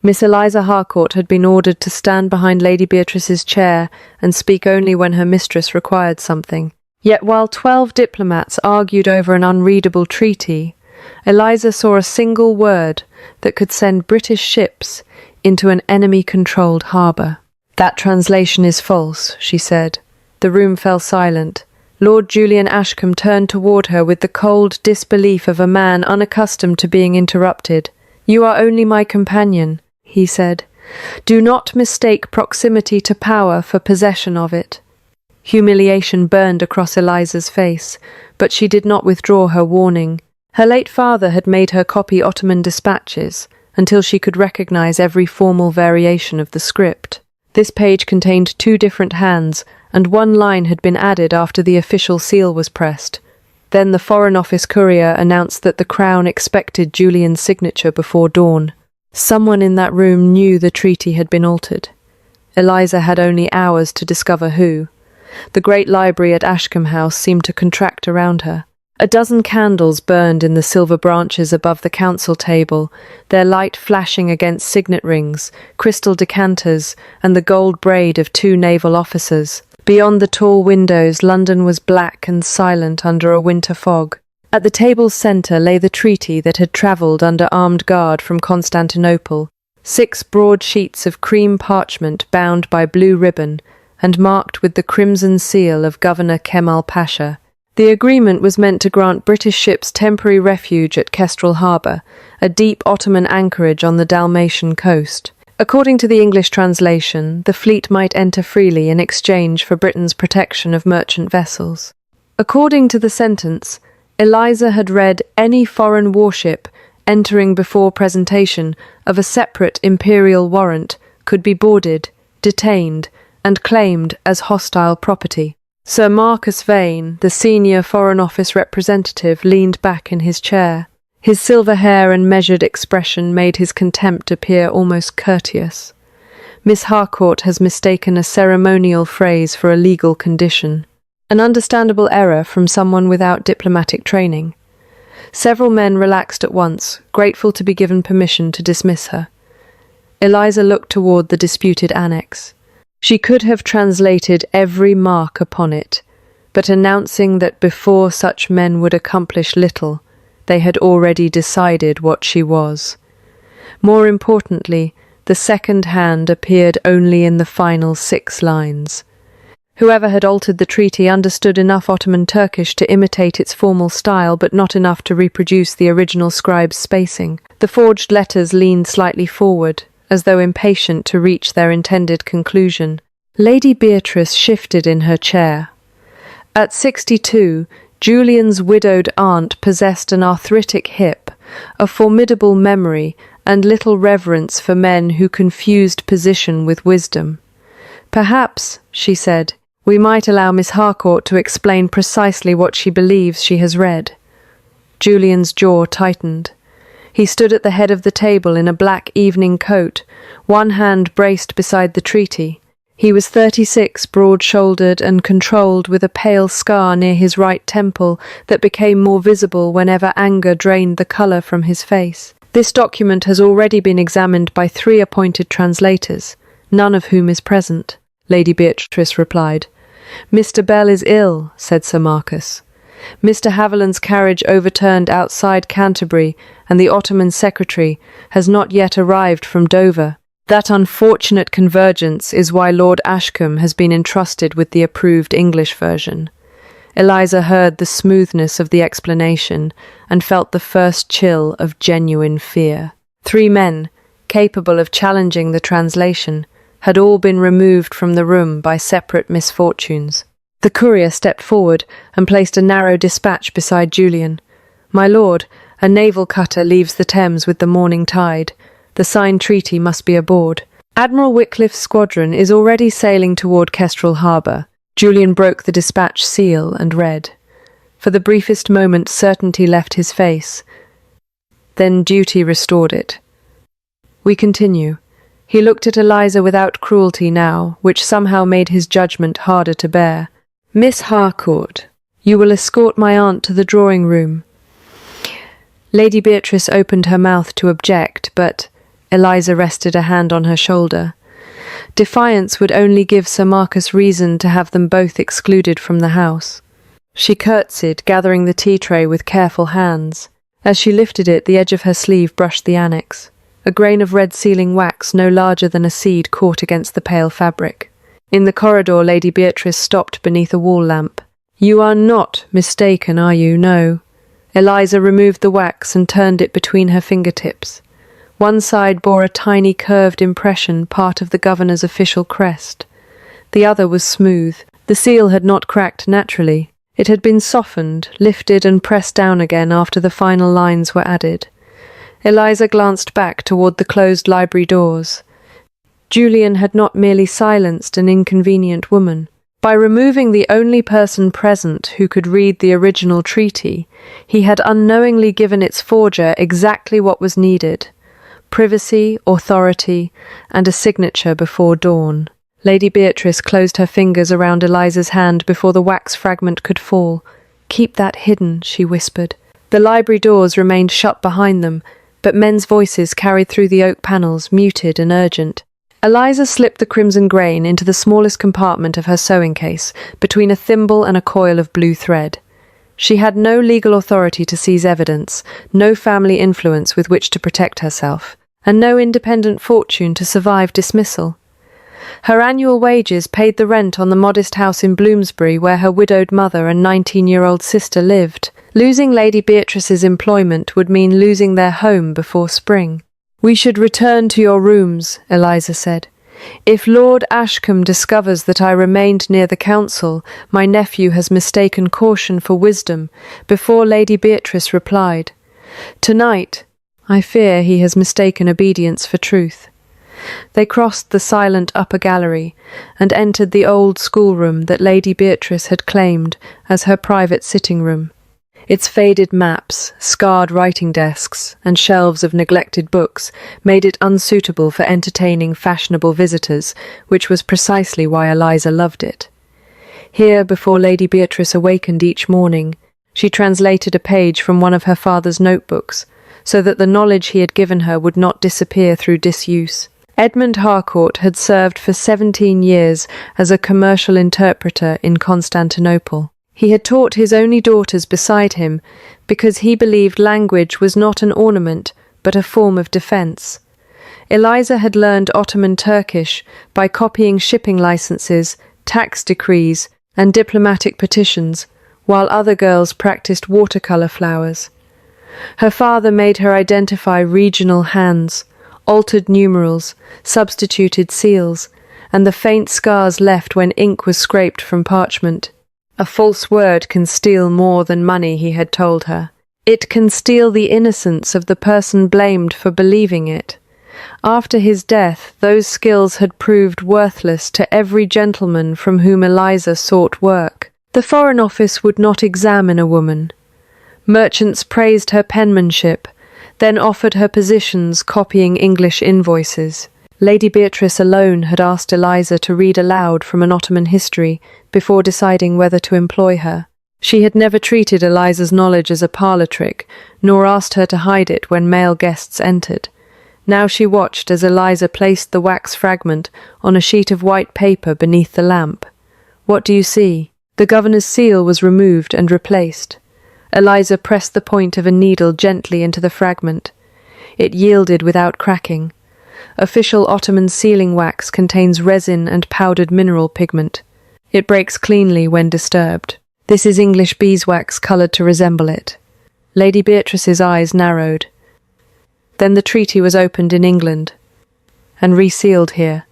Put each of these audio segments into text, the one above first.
Miss Eliza Harcourt had been ordered to stand behind Lady Beatrice's chair and speak only when her mistress required something. Yet while 12 diplomats argued over an unreadable treaty, Eliza saw a single word that could send British ships into an enemy-controlled harbour. "That translation is false," she said. The room fell silent. Lord Julian Ashcombe turned toward her with the cold disbelief of a man unaccustomed to being interrupted. "You are only my companion," he said. "Do not mistake proximity to power for possession of it." Humiliation burned across Eliza's face, but she did not withdraw her warning. Her late father had made her copy Ottoman dispatches until she could recognize every formal variation of the script. This page contained 2 different hands, and 1 line had been added after the official seal was pressed. Then the Foreign Office courier announced that the Crown expected Julian's signature before dawn. Someone in that room knew the treaty had been altered. Eliza had only hours to discover who. The great library at Ashcombe House seemed to contract around her. A dozen candles burned in the silver branches above the council table, their light flashing against signet rings, crystal decanters, and the gold braid of 2 naval officers. Beyond the tall windows, London was black and silent under a winter fog. At the table's centre lay the treaty that had travelled under armed guard from Constantinople, 6 broad sheets of cream parchment bound by blue ribbon and marked with the crimson seal of Governor Kemal Pasha. The agreement was meant to grant British ships temporary refuge at Kestrel Harbour, a deep Ottoman anchorage on the Dalmatian coast. According to the English translation, the fleet might enter freely in exchange for Britain's protection of merchant vessels. According to the sentence, Eliza had read any foreign warship entering before presentation of a separate imperial warrant could be boarded, detained, and claimed as hostile property. Sir Marcus Vane, the senior Foreign Office representative, leaned back in his chair. His silver hair and measured expression made his contempt appear almost courteous. "Miss Harcourt has mistaken a ceremonial phrase for a legal condition. An understandable error from someone without diplomatic training." Several men relaxed at once, grateful to be given permission to dismiss her. Eliza looked toward the disputed annex. She could have translated every mark upon it, but announcing that before such men would accomplish little, they had already decided what she was. More importantly, the second hand appeared only in the final 6 lines. Whoever had altered the treaty understood enough Ottoman Turkish to imitate its formal style, but not enough to reproduce the original scribe's spacing. The forged letters leaned slightly forward, as though impatient to reach their intended conclusion. Lady Beatrice shifted in her chair. At 62, Julian's widowed aunt possessed an arthritic hip, a formidable memory, and little reverence for men who confused position with wisdom. "Perhaps," she said, "we might allow Miss Harcourt to explain precisely what she believes she has read." Julian's jaw tightened. He stood at the head of the table in a black evening coat, one hand braced beside the treaty. He was 36, broad-shouldered and controlled, with a pale scar near his right temple that became more visible whenever anger drained the colour from his face. "This document has already been examined by 3 appointed translators, none of whom is present," Lady Beatrice replied. "Mr. Bell is ill," said Sir Marcus. "Mr. Haviland's carriage overturned outside Canterbury, and the Ottoman secretary has not yet arrived from Dover. That unfortunate convergence is why Lord Ashcombe has been entrusted with the approved English version." Eliza heard the smoothness of the explanation and felt the first chill of genuine fear. 3 men, capable of challenging the translation, had all been removed from the room by separate misfortunes. The courier stepped forward and placed a narrow dispatch beside Julian. "My lord, a naval cutter leaves the Thames with the morning tide. The signed treaty must be aboard. Admiral Wycliffe's squadron is already sailing toward Kestrel Harbour." Julian broke the dispatch seal and read. For the briefest moment certainty left his face. Then duty restored it. "We continue." He looked at Eliza without cruelty now, which somehow made his judgment harder to bear. "Miss Harcourt, you will escort my aunt to the drawing-room." Lady Beatrice opened her mouth to object, but, Eliza rested a hand on her shoulder. Defiance would only give Sir Marcus reason to have them both excluded from the house. She curtsied, gathering the tea tray with careful hands. As she lifted it, the edge of her sleeve brushed the annex. A grain of red sealing wax no larger than a seed caught against the pale fabric. In the corridor, Lady Beatrice stopped beneath a wall lamp. "You are not mistaken, are you? No." Eliza removed the wax and turned it between her fingertips. One side bore a tiny curved impression, part of the governor's official crest. The other was smooth. The seal had not cracked naturally. It had been softened, lifted and pressed down again after the final lines were added. Eliza glanced back toward the closed library doors. Julian had not merely silenced an inconvenient woman. By removing the only person present who could read the original treaty, he had unknowingly given its forger exactly what was needed: privacy, authority, and a signature before dawn. Lady Beatrice closed her fingers around Eliza's hand before the wax fragment could fall. "Keep that hidden," she whispered. The library doors remained shut behind them, but men's voices carried through the oak panels, muted and urgent. Eliza slipped the crimson grain into the smallest compartment of her sewing case, between a thimble and a coil of blue thread. She had no legal authority to seize evidence, no family influence with which to protect herself, and no independent fortune to survive dismissal. Her annual wages paid the rent on the modest house in Bloomsbury where her widowed mother and 19-year-old sister lived. Losing Lady Beatrice's employment would mean losing their home before spring. "We should return to your rooms," Eliza said. "If Lord Ashcombe discovers that I remained near the council, my nephew has mistaken caution for wisdom," before Lady Beatrice replied. "Tonight, I fear he has mistaken obedience for truth." They crossed the silent upper gallery and entered the old schoolroom that Lady Beatrice had claimed as her private sitting room. Its faded maps, scarred writing desks, and shelves of neglected books made it unsuitable for entertaining fashionable visitors, which was precisely why Eliza loved it. Here, before Lady Beatrice awakened each morning, she translated a page from one of her father's notebooks, so that the knowledge he had given her would not disappear through disuse. Edmund Harcourt had served for 17 years as a commercial interpreter in Constantinople. He had taught his only daughters beside him because he believed language was not an ornament but a form of defense. Eliza had learned Ottoman Turkish by copying shipping licenses, tax decrees, and diplomatic petitions, while other girls practiced watercolor flowers. Her father made her identify regional hands, altered numerals, substituted seals, and the faint scars left when ink was scraped from parchment. "A false word can steal more than money," he had told her. "It can steal the innocence of the person blamed for believing it." After his death, those skills had proved worthless to every gentleman from whom Eliza sought work. The Foreign Office would not examine a woman. Merchants praised her penmanship, then offered her positions copying English invoices. Lady Beatrice alone had asked Eliza to read aloud from an Ottoman history before deciding whether to employ her. She had never treated Eliza's knowledge as a parlour trick, nor asked her to hide it when male guests entered. Now she watched as Eliza placed the wax fragment on a sheet of white paper beneath the lamp. "What do you see?" The governor's seal was removed and replaced. Eliza pressed the point of a needle gently into the fragment. It yielded without cracking. Official Ottoman sealing wax contains resin and powdered mineral pigment. It breaks cleanly when disturbed. This is English beeswax coloured to resemble it. Lady Beatrice's eyes narrowed. Then the treaty was opened in England and resealed here.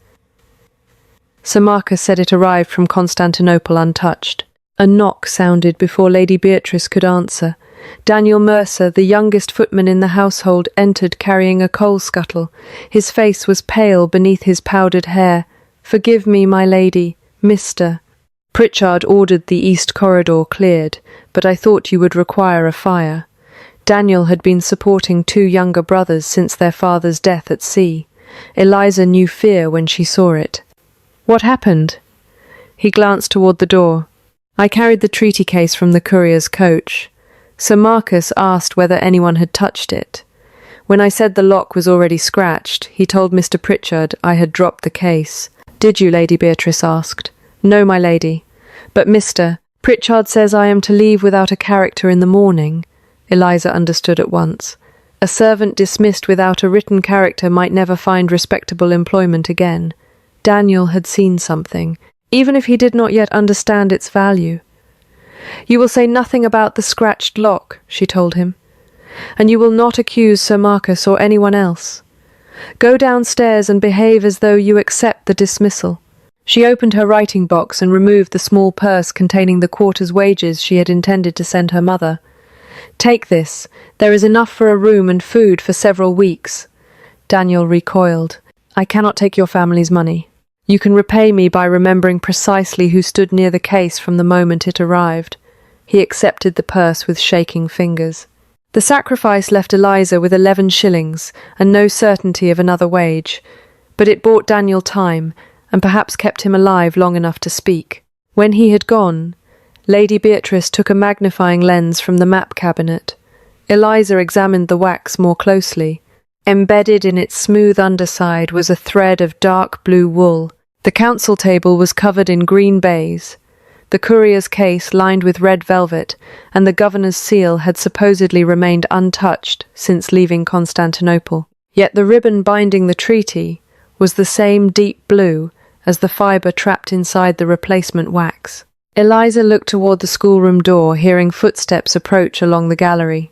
Sir Marcus said it arrived from Constantinople untouched. A knock sounded before Lady Beatrice could answer. Daniel Mercer, the youngest footman in the household, entered carrying a coal scuttle. His face was pale beneath his powdered hair. "Forgive me, my lady, Mr. Pritchard ordered the east corridor cleared, but I thought you would require a fire." Daniel had been supporting two younger brothers since their father's death at sea. Eliza knew fear when she saw it. "What happened?" He glanced toward the door. "I carried the treaty case from the courier's coach. Sir Marcus asked whether anyone had touched it. When I said the lock was already scratched, he told Mr. Pritchard I had dropped the case. Did you? Lady Beatrice asked. No, my lady. But Mr. Pritchard says I am to leave without a character in the morning. Eliza understood at once. A servant dismissed without a written character might never find respectable employment again. Daniel had seen something, even if he did not yet understand its value. You will say nothing about the scratched lock, she told him, and you will not accuse Sir Marcus or anyone else. Go downstairs and behave as though you accept the dismissal. She opened her writing box and removed the small purse containing the quarter's wages she had intended to send her mother. Take this. There is enough for a room and food for several weeks. Daniel recoiled. I cannot take your family's money. You can repay me by remembering precisely who stood near the case from the moment it arrived. He accepted the purse with shaking fingers. The sacrifice left Eliza with 11 shillings and no certainty of another wage, but it bought Daniel time and perhaps kept him alive long enough to speak. When he had gone, Lady Beatrice took a magnifying lens from the map cabinet. Eliza examined the wax more closely. Embedded in its smooth underside was a thread of dark blue wool. The council table was covered in green baize. The courier's case lined with red velvet, and the governor's seal had supposedly remained untouched since leaving Constantinople. Yet the ribbon binding the treaty was the same deep blue as the fibre trapped inside the replacement wax. Eliza looked toward the schoolroom door, hearing footsteps approach along the gallery.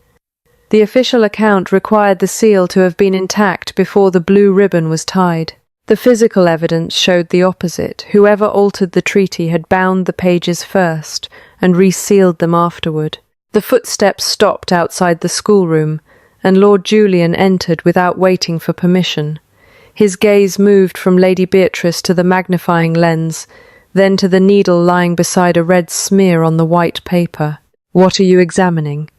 The official account required the seal to have been intact before the blue ribbon was tied. The physical evidence showed the opposite. Whoever altered the treaty had bound the pages first and resealed them afterward. The footsteps stopped outside the schoolroom, and Lord Julian entered without waiting for permission. His gaze moved from Lady Beatrice to the magnifying lens, then to the needle lying beside a red smear on the white paper. What are you examining?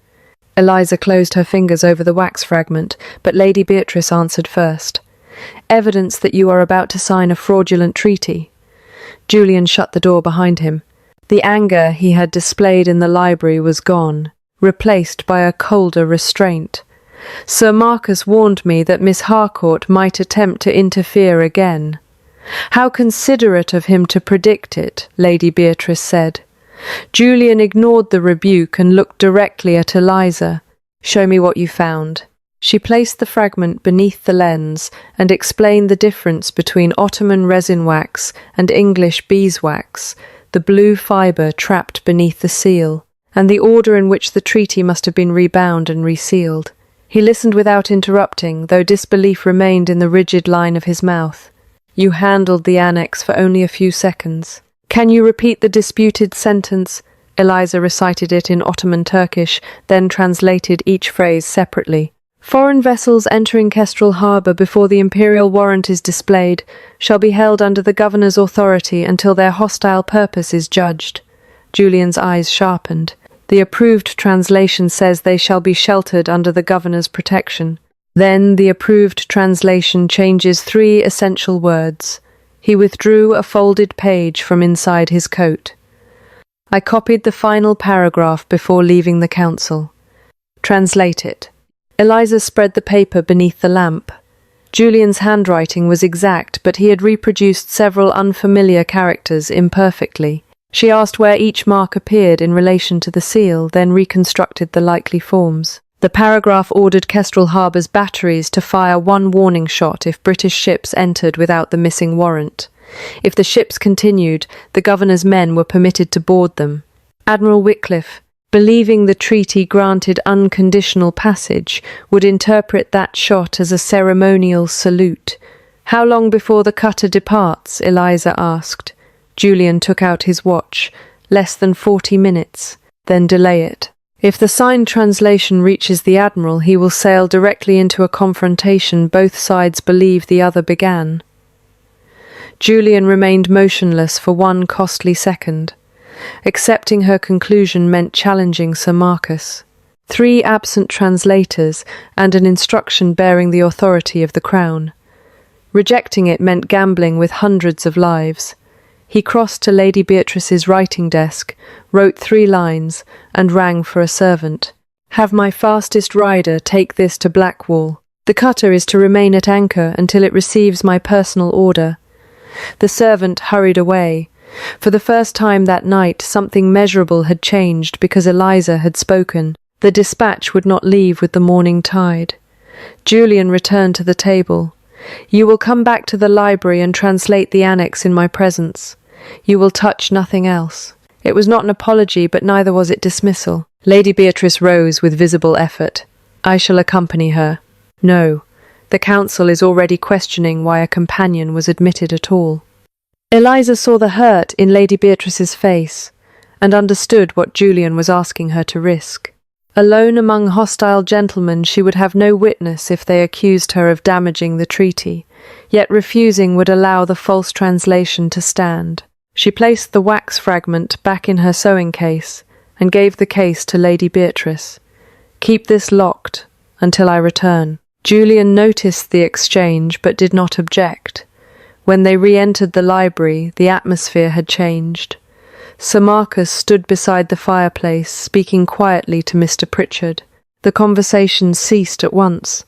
Eliza closed her fingers over the wax fragment, but Lady Beatrice answered first. Evidence that you are about to sign a fraudulent treaty. Julian shut the door behind him. The anger he had displayed in the library was gone, replaced by a colder restraint. Sir Marcus warned me that Miss Harcourt might attempt to interfere again. How considerate of him to predict it, Lady Beatrice said. Julian ignored the rebuke and looked directly at Eliza. Show me what you found. She placed the fragment beneath the lens and explained the difference between Ottoman resin wax and English beeswax, the blue fibre trapped beneath the seal, and the order in which the treaty must have been rebound and resealed. He listened without interrupting, though disbelief remained in the rigid line of his mouth. You handled the annex for only a few seconds. Can you repeat the disputed sentence? Eliza recited it in Ottoman Turkish, then translated each phrase separately. Foreign vessels entering Kestrel harbour before the imperial warrant is displayed shall be held under the governor's authority until their hostile purpose is judged. Julian's eyes sharpened. The approved translation says they shall be sheltered under the governor's protection. Then the approved translation changes 3 essential words. He withdrew a folded page from inside his coat. I copied the final paragraph before leaving the council. Translate it. Eliza spread the paper beneath the lamp. Julian's handwriting was exact, but he had reproduced several unfamiliar characters imperfectly. She asked where each mark appeared in relation to the seal, then reconstructed the likely forms. The paragraph ordered Kestrel Harbour's batteries to fire 1 warning shot if British ships entered without the missing warrant. If the ships continued, the governor's men were permitted to board them. Admiral Wycliffe, believing the treaty granted unconditional passage, would interpret that shot as a ceremonial salute. How long before the cutter departs? Eliza asked. Julian took out his watch. Less than 40 minutes. Then delay it. If the signed translation reaches the Admiral, he will sail directly into a confrontation both sides believe the other began. Julian remained motionless for 1 costly second. Accepting her conclusion meant challenging Sir Marcus. 3 absent translators and an instruction bearing the authority of the Crown. Rejecting it meant gambling with hundreds of lives. He crossed to Lady Beatrice's writing desk, wrote 3 lines, and rang for a servant. Have my fastest rider take this to Blackwall. The cutter is to remain at anchor until it receives my personal order." The servant hurried away. For the first time that night, something measurable had changed because Eliza had spoken. The dispatch would not leave with the morning tide. Julian returned to the table. "You will come back to the library and translate the annex in my presence. You will touch nothing else." It was not an apology, but neither was it dismissal. Lady Beatrice rose with visible effort. "I shall accompany her." "No. The council is already questioning why a companion was admitted at all." Eliza saw the hurt in Lady Beatrice's face and understood what Julian was asking her to risk. Alone among hostile gentlemen, she would have no witness if they accused her of damaging the treaty, yet refusing would allow the false translation to stand. She placed the wax fragment back in her sewing case and gave the case to Lady Beatrice. "Keep this locked until I return." Julian noticed the exchange but did not object. When they re-entered the library, the atmosphere had changed. Sir Marcus stood beside the fireplace, speaking quietly to Mr. Pritchard. The conversation ceased at once.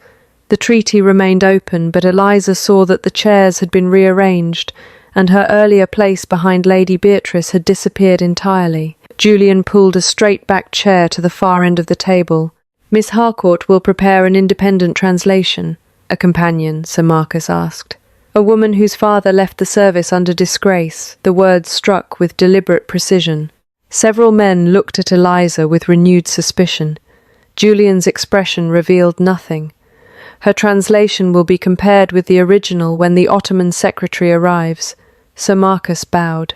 The treaty remained open, but Eliza saw that the chairs had been rearranged, and her earlier place behind Lady Beatrice had disappeared entirely. Julian pulled a straight-backed chair to the far end of the table. "Miss Harcourt will prepare an independent translation." "A companion?" Sir Marcus asked. "A woman whose father left the service under disgrace," the words struck with deliberate precision. Several men looked at Eliza with renewed suspicion. Julian's expression revealed nothing. "Her translation will be compared with the original when the Ottoman secretary arrives." Sir Marcus bowed.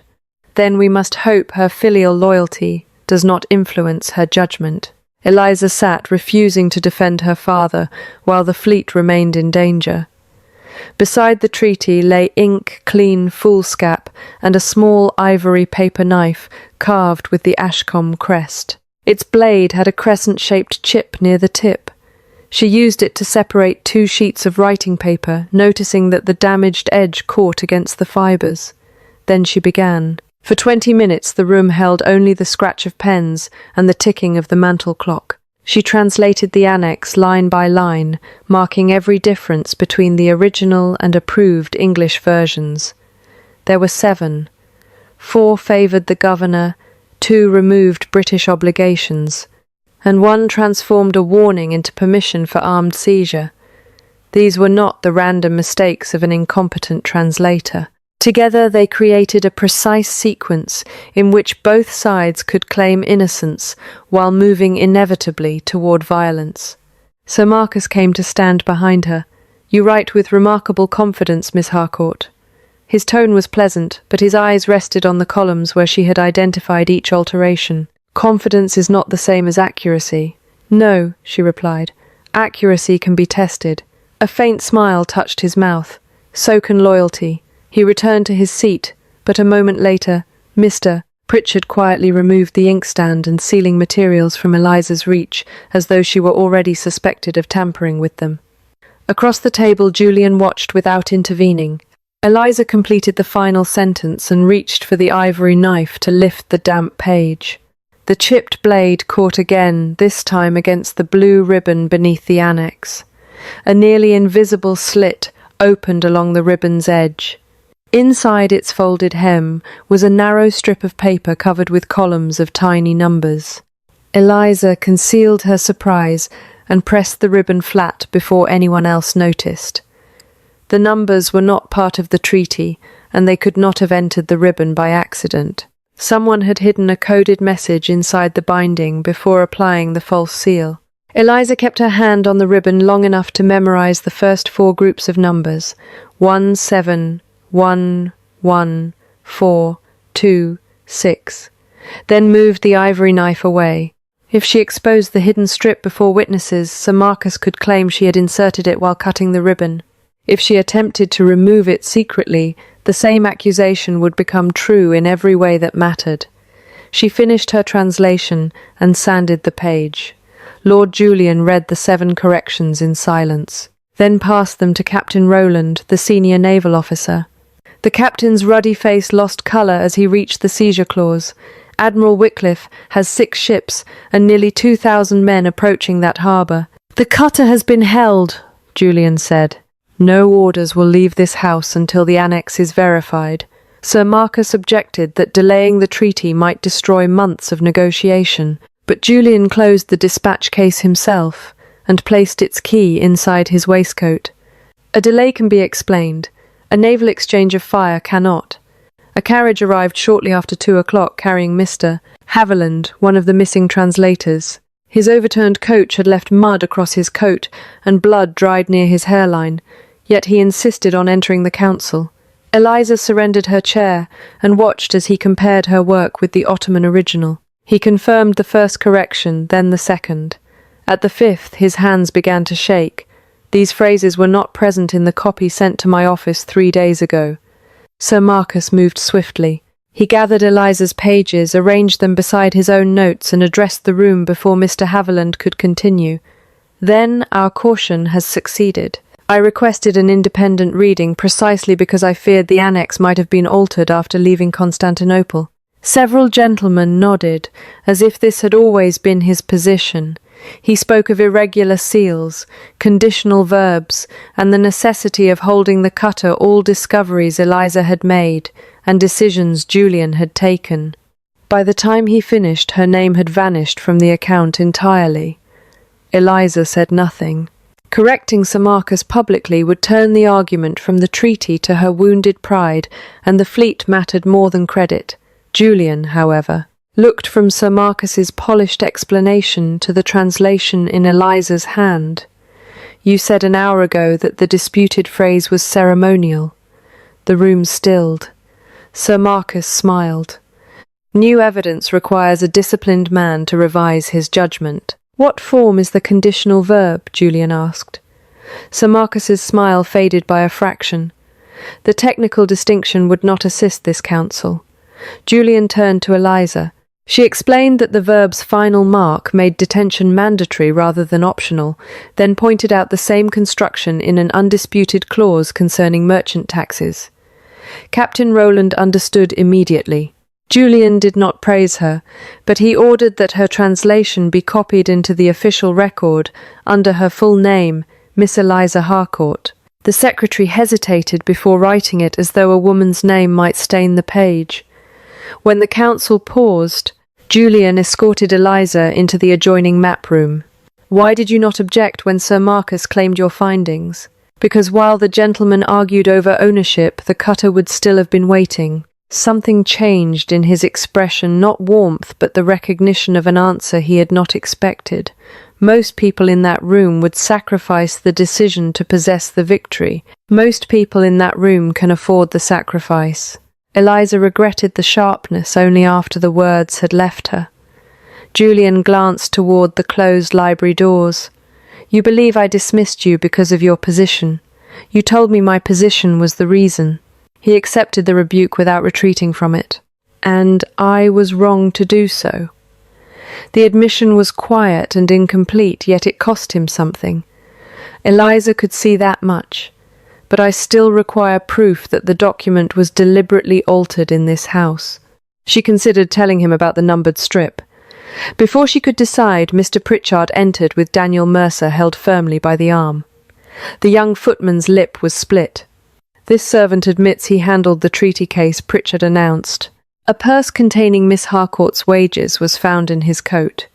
"Then we must hope her filial loyalty does not influence her judgment." Eliza sat, refusing to defend her father, while the fleet remained in danger. Beside the treaty lay ink, clean foolscap, and a small ivory paper knife carved with the Ashcombe crest. Its blade had a crescent-shaped chip near the tip. She used it to separate two sheets of writing paper, noticing that the damaged edge caught against the fibres. Then she began. For 20 minutes the room held only the scratch of pens and the ticking of the mantel clock. She translated the annex line by line, marking every difference between the original and approved English versions. There were 7. 4 favoured the governor, 2 removed British obligations, and 1 transformed a warning into permission for armed seizure. These were not the random mistakes of an incompetent translator. Together they created a precise sequence in which both sides could claim innocence while moving inevitably toward violence. Sir Marcus came to stand behind her. "You write with remarkable confidence, Miss Harcourt." His tone was pleasant, but his eyes rested on the columns where she had identified each alteration. "Confidence is not the same as accuracy." "No," she replied. "Accuracy can be tested." A faint smile touched his mouth. "So can loyalty." He returned to his seat, but a moment later, "Mr." Pritchard quietly removed the inkstand and sealing materials from Eliza's reach, as though she were already suspected of tampering with them. Across the table Julian watched without intervening. Eliza completed the final sentence and reached for the ivory knife to lift the damp page. The chipped blade caught again, this time against the blue ribbon beneath the annex. A nearly invisible slit opened along the ribbon's edge. Inside its folded hem was a narrow strip of paper covered with columns of tiny numbers. Eliza concealed her surprise and pressed the ribbon flat before anyone else noticed. The numbers were not part of the treaty, and they could not have entered the ribbon by accident. Someone had hidden a coded message inside the binding before applying the false seal. Eliza kept her hand on the ribbon long enough to memorize the first 4 groups of numbers: 1, 7, 1, 1, 4, 2, 6, then moved the ivory knife away. If she exposed the hidden strip before witnesses, Sir Marcus could claim she had inserted it while cutting the ribbon. If she attempted to remove it secretly, the same accusation would become true in every way that mattered. She finished her translation and sanded the page. Lord Julian read the 7 corrections in silence, then passed them to Captain Rowland, the senior naval officer. The captain's ruddy face lost colour as he reached the seizure clause. "Admiral Wycliffe has 6 ships and nearly 2,000 men approaching that harbour." "The cutter has been held," Julian said. "No orders will leave this house until the annex is verified." Sir Marcus objected that delaying the treaty might destroy months of negotiation, but Julian closed the dispatch case himself and placed its key inside his waistcoat. A delay can be explained. A naval exchange of fire cannot. A carriage arrived shortly after 2 o'clock carrying Mr. Haviland, one of the missing translators. His overturned coach had left mud across his coat and blood dried near his hairline, yet he insisted on entering the council. Eliza surrendered her chair and watched as he compared her work with the Ottoman original. He confirmed the first correction, then the second. At the fifth, his hands began to shake. These phrases were not present in the copy sent to my office 3 days ago. Sir Marcus moved swiftly. He gathered Eliza's pages, arranged them beside his own notes, and addressed the room before Mr. Haviland could continue. "Then our caution has succeeded. I requested an independent reading precisely because I feared the annex might have been altered after leaving Constantinople." Several gentlemen nodded, as if this had always been his position. He spoke of irregular seals, conditional verbs, and the necessity of holding the cutter all discoveries Eliza had made and decisions Julian had taken. By the time he finished, her name had vanished from the account entirely. Eliza said nothing. Correcting Sir Marcus publicly would turn the argument from the treaty to her wounded pride, and the fleet mattered more than credit. Julian, however, looked from Sir Marcus's polished explanation to the translation in Eliza's hand. "You said an hour ago that the disputed phrase was ceremonial." The room stilled. Sir Marcus smiled. "New evidence requires a disciplined man to revise his judgment." "What form is the conditional verb?" Julian asked. Sir Marcus's smile faded by a fraction. The technical distinction would not assist this counsel. Julian turned to Eliza. She explained that the verb's final mark made detention mandatory rather than optional, then pointed out the same construction in an undisputed clause concerning merchant taxes. Captain Rowland understood immediately. Julian did not praise her, but he ordered that her translation be copied into the official record under her full name, Miss Eliza Harcourt. The secretary hesitated before writing it as though a woman's name might stain the page. When the council paused, Julian escorted Eliza into the adjoining map room. "Why did you not object when Sir Marcus claimed your findings?" "Because while the gentleman argued over ownership, the cutter would still have been waiting." Something changed in his expression, not warmth, but the recognition of an answer he had not expected. Most people in that room would sacrifice the decision to possess the victory. Most people in that room can afford the sacrifice. Eliza regretted the sharpness only after the words had left her. Julian glanced toward the closed library doors. "You believe I dismissed you because of your position. You told me my position was the reason." He accepted the rebuke without retreating from it. "And I was wrong to do so." The admission was quiet and incomplete, yet it cost him something. Eliza could see that much. "But I still require proof that the document was deliberately altered in this house." She considered telling him about the numbered strip. Before she could decide, Mr. Pritchard entered with Daniel Mercer held firmly by the arm. The young footman's lip was split. "This servant admits he handled the treaty case," Pritchard announced. A purse containing Miss Harcourt's wages was found in his coat.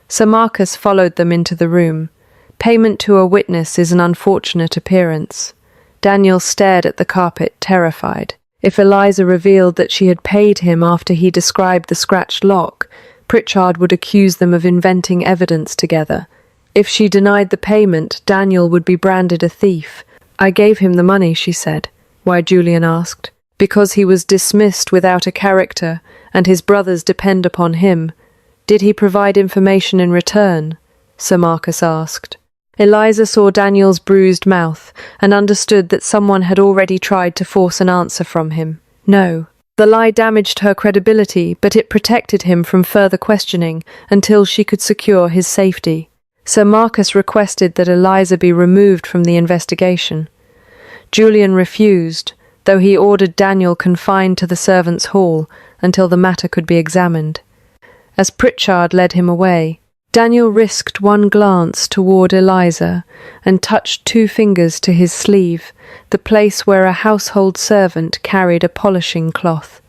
Sir Marcus followed them into the room. Payment to a witness is an unfortunate appearance. Daniel stared at the carpet, terrified. If Eliza revealed that she had paid him after he described the scratched lock, Pritchard would accuse them of inventing evidence together. If she denied the payment, Daniel would be branded a thief. "I gave him the money," she said. "Why?" Julian asked. "Because he was dismissed without a character, and his brothers depend upon him." "Did he provide information in return?" Sir Marcus asked. Eliza saw Daniel's bruised mouth, and understood that someone had already tried to force an answer from him. No. The lie damaged her credibility, but it protected him from further questioning until she could secure his safety. Sir Marcus requested that Eliza be removed from the investigation. Julian refused, though he ordered Daniel confined to the servants' hall until the matter could be examined. As Pritchard led him away, Daniel risked one glance toward Eliza and touched 2 fingers to his sleeve, the place where a household servant carried a polishing cloth.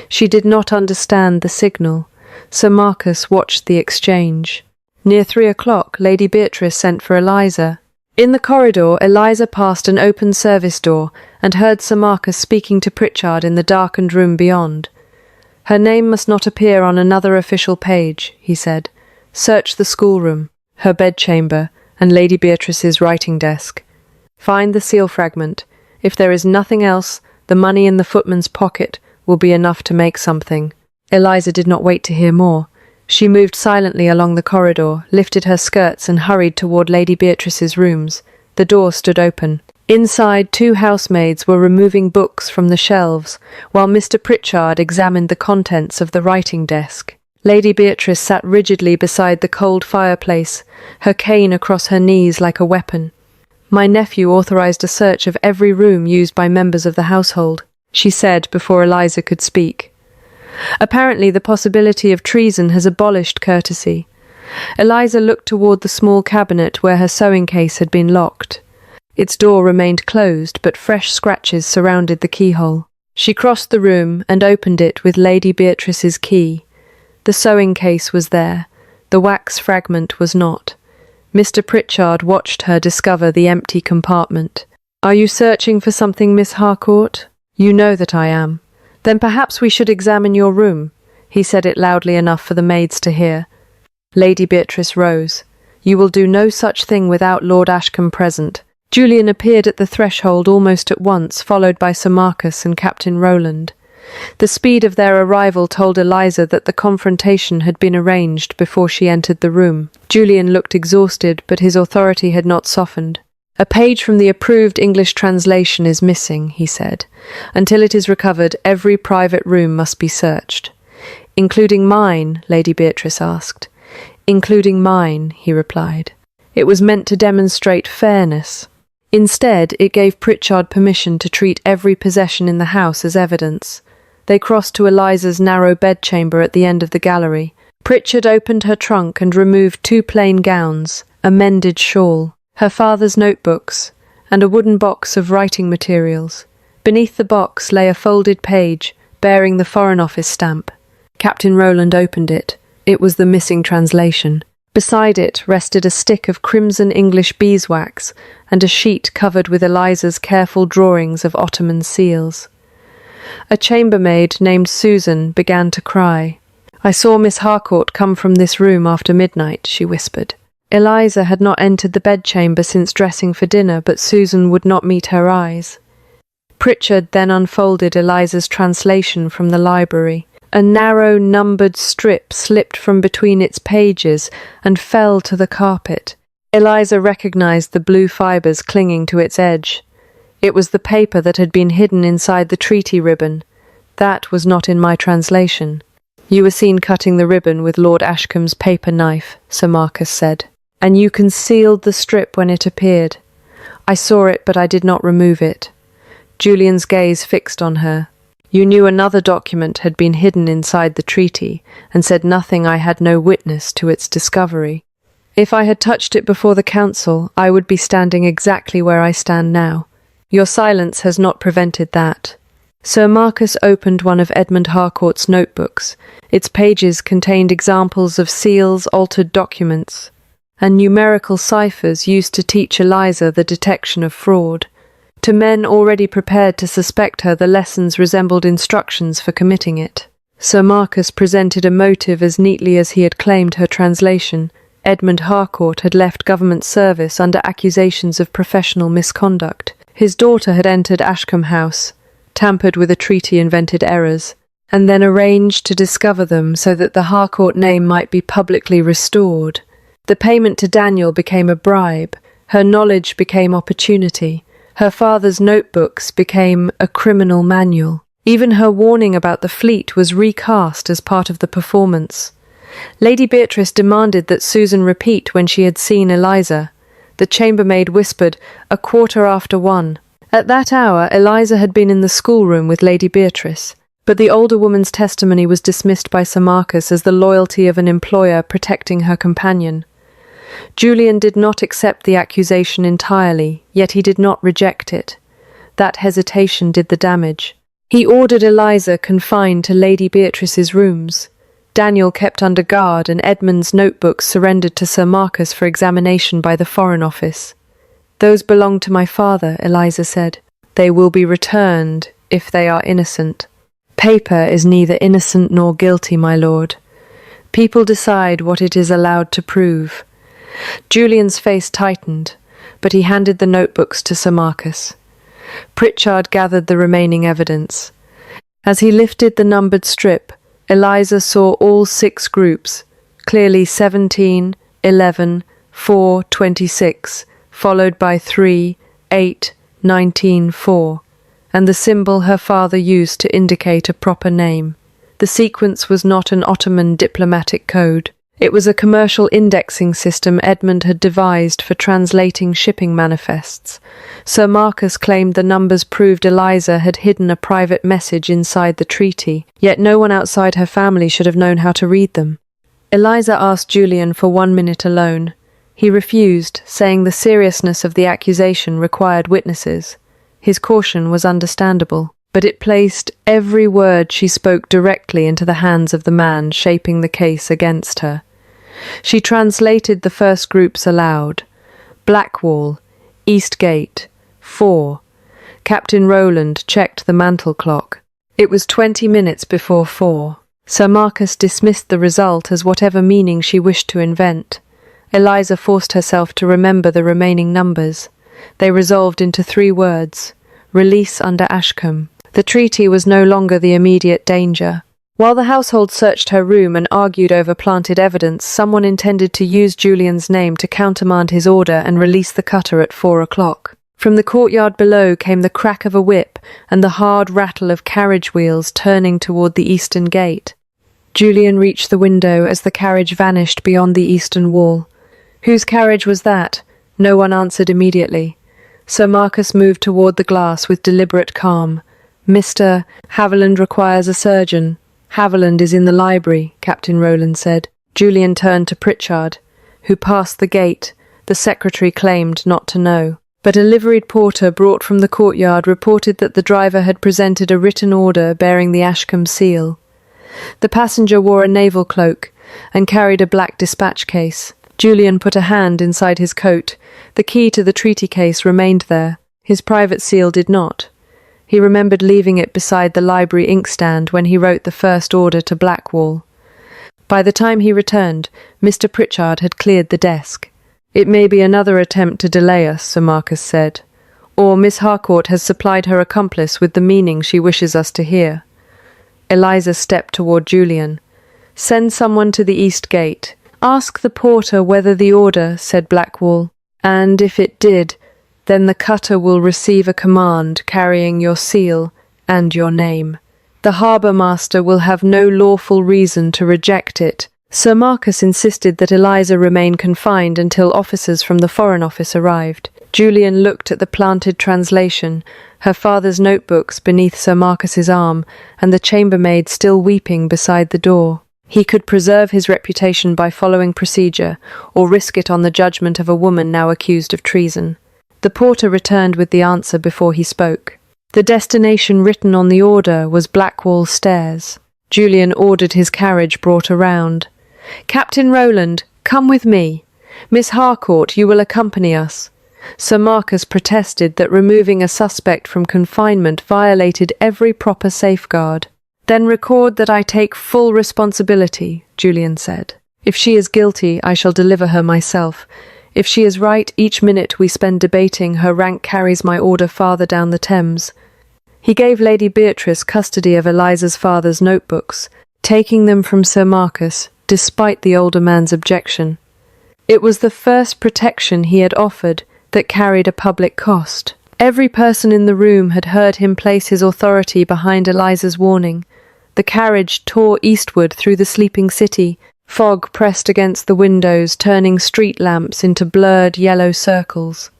She did not understand the signal. Sir Marcus watched the exchange. Near 3 o'clock, Lady Beatrice sent for Eliza. In the corridor, Eliza passed an open service door and heard Sir Marcus speaking to Pritchard in the darkened room beyond. "Her name must not appear on another official page," he said. "Search the schoolroom, her bedchamber, and Lady Beatrice's writing desk. Find the seal fragment. If there is nothing else, the money in the footman's pocket will be enough to make something." Eliza did not wait to hear more. She moved silently along the corridor, lifted her skirts and hurried toward Lady Beatrice's rooms. The door stood open. Inside, 2 housemaids were removing books from the shelves, while Mr. Pritchard examined the contents of the writing desk. Lady Beatrice sat rigidly beside the cold fireplace, her cane across her knees like a weapon. "My nephew authorized a search of every room used by members of the household," she said before Eliza could speak. "Apparently the possibility of treason has abolished courtesy." Eliza looked toward the small cabinet where her sewing case had been locked. Its door remained closed, but fresh scratches surrounded the keyhole. She crossed the room and opened it with Lady Beatrice's key. The sewing case was there. The wax fragment was not. Mr. Pritchard watched her discover the empty compartment. "Are you searching for something, Miss Harcourt?" "You know that I am." "Then perhaps we should examine your room." He said it loudly enough for the maids to hear. Lady Beatrice rose. "You will do no such thing without Lord Ashcombe present." Julian appeared at the threshold almost at once, followed by Sir Marcus and Captain Rowland. The speed of their arrival told Eliza that the confrontation had been arranged before she entered the room. Julian looked exhausted, but his authority had not softened. "A page from the approved English translation is missing," he said. "Until it is recovered, every private room must be searched." "Including mine?" Lady Beatrice asked. "Including mine," he replied. It was meant to demonstrate fairness. Instead, it gave Pritchard permission to treat every possession in the house as evidence. They crossed to Eliza's narrow bedchamber at the end of the gallery. Pritchard opened her trunk and removed 2 plain gowns, a mended shawl, her father's notebooks, and a wooden box of writing materials. Beneath the box lay a folded page, bearing the Foreign Office stamp. Captain Rowland opened it. It was the missing translation. Beside it rested a stick of crimson English beeswax and a sheet covered with Eliza's careful drawings of Ottoman seals. A chambermaid named Susan began to cry. "I saw Miss Harcourt come from this room after midnight," she whispered. Eliza had not entered the bedchamber since dressing for dinner, but Susan would not meet her eyes. Pritchard then unfolded Eliza's translation from the library. A narrow, numbered strip slipped from between its pages and fell to the carpet. Eliza recognized the blue fibers clinging to its edge. It was the paper that had been hidden inside the treaty ribbon. "That was not in my translation." "You were seen cutting the ribbon with Lord Ashcombe's paper knife," Sir Marcus said. "And you concealed the strip when it appeared." "I saw it, but I did not remove it." Julian's gaze fixed on her. "You knew another document had been hidden inside the treaty, and said nothing I had no witness to its discovery. If I had touched it before the council, I would be standing exactly where I stand now. Your silence has not prevented that." Sir Marcus opened one of Edmund Harcourt's notebooks. Its pages contained examples of seals, altered documents, and numerical ciphers used to teach Eliza the detection of fraud. To men already prepared to suspect her, the lessons resembled instructions for committing it. Sir Marcus presented a motive as neatly as he had claimed her translation. Edmund Harcourt had left government service under accusations of professional misconduct. His daughter had entered Ashcombe House, tampered with a treaty-invented errors, and then arranged to discover them so that the Harcourt name might be publicly restored. The payment to Daniel became a bribe. Her knowledge became opportunity. Her father's notebooks became a criminal manual. Even her warning about the fleet was recast as part of the performance. Lady Beatrice demanded that Susan repeat when she had seen Eliza. The chambermaid whispered, 1:15. At that hour, Eliza had been in the schoolroom with Lady Beatrice. But the older woman's testimony was dismissed by Sir Marcus as the loyalty of an employer protecting her companion. Julian did not accept the accusation entirely, yet he did not reject it. That hesitation did the damage. He ordered Eliza confined to Lady Beatrice's rooms. Daniel kept under guard, and Edmund's notebooks surrendered to Sir Marcus for examination by the Foreign Office. "Those belong to my father," Eliza said. "They will be returned if they are innocent." "Paper is neither innocent nor guilty, my lord. People decide what it is allowed to prove." Julian's face tightened, but he handed the notebooks to Sir Marcus. Pritchard gathered the remaining evidence. As he lifted the numbered strip, Eliza saw all 6 groups, clearly 17, 11, 4, 26, followed by 3, 8, 19, 4, and the symbol her father used to indicate a proper name. The sequence was not an Ottoman diplomatic code. It was a commercial indexing system Edmund had devised for translating shipping manifests. Sir Marcus claimed the numbers proved Eliza had hidden a private message inside the treaty, yet no one outside her family should have known how to read them. Eliza asked Julian for 1 minute alone. He refused, saying the seriousness of the accusation required witnesses. His caution was understandable, but it placed every word she spoke directly into the hands of the man shaping the case against her. She translated the first groups aloud. Blackwall, East Gate, 4. Captain Rowland checked the mantel clock. It was 20 minutes before 4. Sir Marcus dismissed the result as whatever meaning she wished to invent. Eliza forced herself to remember the remaining numbers. They resolved into 3 words: release under Ashcombe. The treaty was no longer the immediate danger. While the household searched her room and argued over planted evidence, someone intended to use Julian's name to countermand his order and release the cutter at 4 o'clock. From the courtyard below came the crack of a whip and the hard rattle of carriage wheels turning toward the eastern gate. Julian reached the window as the carriage vanished beyond the eastern wall. Whose carriage was that? No one answered immediately. Sir Marcus moved toward the glass with deliberate calm. "Mr. Haviland requires a surgeon." "Haviland is in the library," Captain Rowland said. Julian turned to Pritchard, who passed the gate. The secretary claimed not to know. But a liveried porter brought from the courtyard reported that the driver had presented a written order bearing the Ashcombe seal. The passenger wore a naval cloak and carried a black dispatch case. Julian put a hand inside his coat. The key to the treaty case remained there. His private seal did not. He remembered leaving it beside the library inkstand when he wrote the first order to Blackwall. By the time he returned, Mr. Pritchard had cleared the desk. "It may be another attempt to delay us," Sir Marcus said. "Or Miss Harcourt has supplied her accomplice with the meaning she wishes us to hear." Eliza stepped toward Julian. "Send someone to the east gate. Ask the porter whether the order," said Blackwall, "and if it did, then the cutter will receive a command carrying your seal and your name. The harbour master will have no lawful reason to reject it." Sir Marcus insisted that Eliza remain confined until officers from the Foreign Office arrived. Julian looked at the planted translation, her father's notebooks beneath Sir Marcus's arm, and the chambermaid still weeping beside the door. He could preserve his reputation by following procedure, or risk it on the judgment of a woman now accused of treason. The porter returned with the answer before he spoke. The destination written on the order was Blackwall Stairs. Julian ordered his carriage brought around. "Captain Rowland, come with me. Miss Harcourt, you will accompany us." Sir Marcus protested that removing a suspect from confinement violated every proper safeguard. "Then record that I take full responsibility," Julian said. "If she is guilty, I shall deliver her myself. If she is right, each minute we spend debating her rank carries my order farther down the Thames." He gave Lady Beatrice custody of Eliza's father's notebooks, taking them from Sir Marcus, despite the older man's objection. It was the first protection he had offered that carried a public cost. Every person in the room had heard him place his authority behind Eliza's warning. The carriage tore eastward through the sleeping city. Fog pressed against the windows, turning street lamps into blurred yellow circles.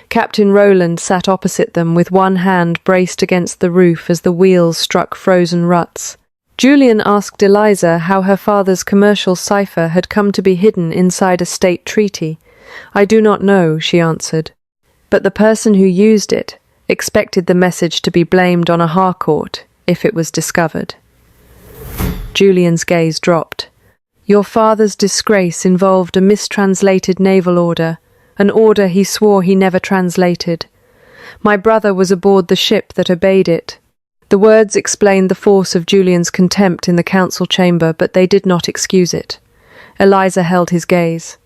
Captain Rowland sat opposite them with one hand braced against the roof as the wheels struck frozen ruts. Julian asked Eliza how her father's commercial cipher had come to be hidden inside a state treaty. "I do not know," she answered. "But the person who used it expected the message to be blamed on a Harcourt if it was discovered." Julian's gaze dropped. "Your father's disgrace involved a mistranslated naval order, an order he swore he never translated. My brother was aboard the ship that obeyed it." The words explained the force of Julian's contempt in the council chamber, but they did not excuse it. Eliza held his gaze.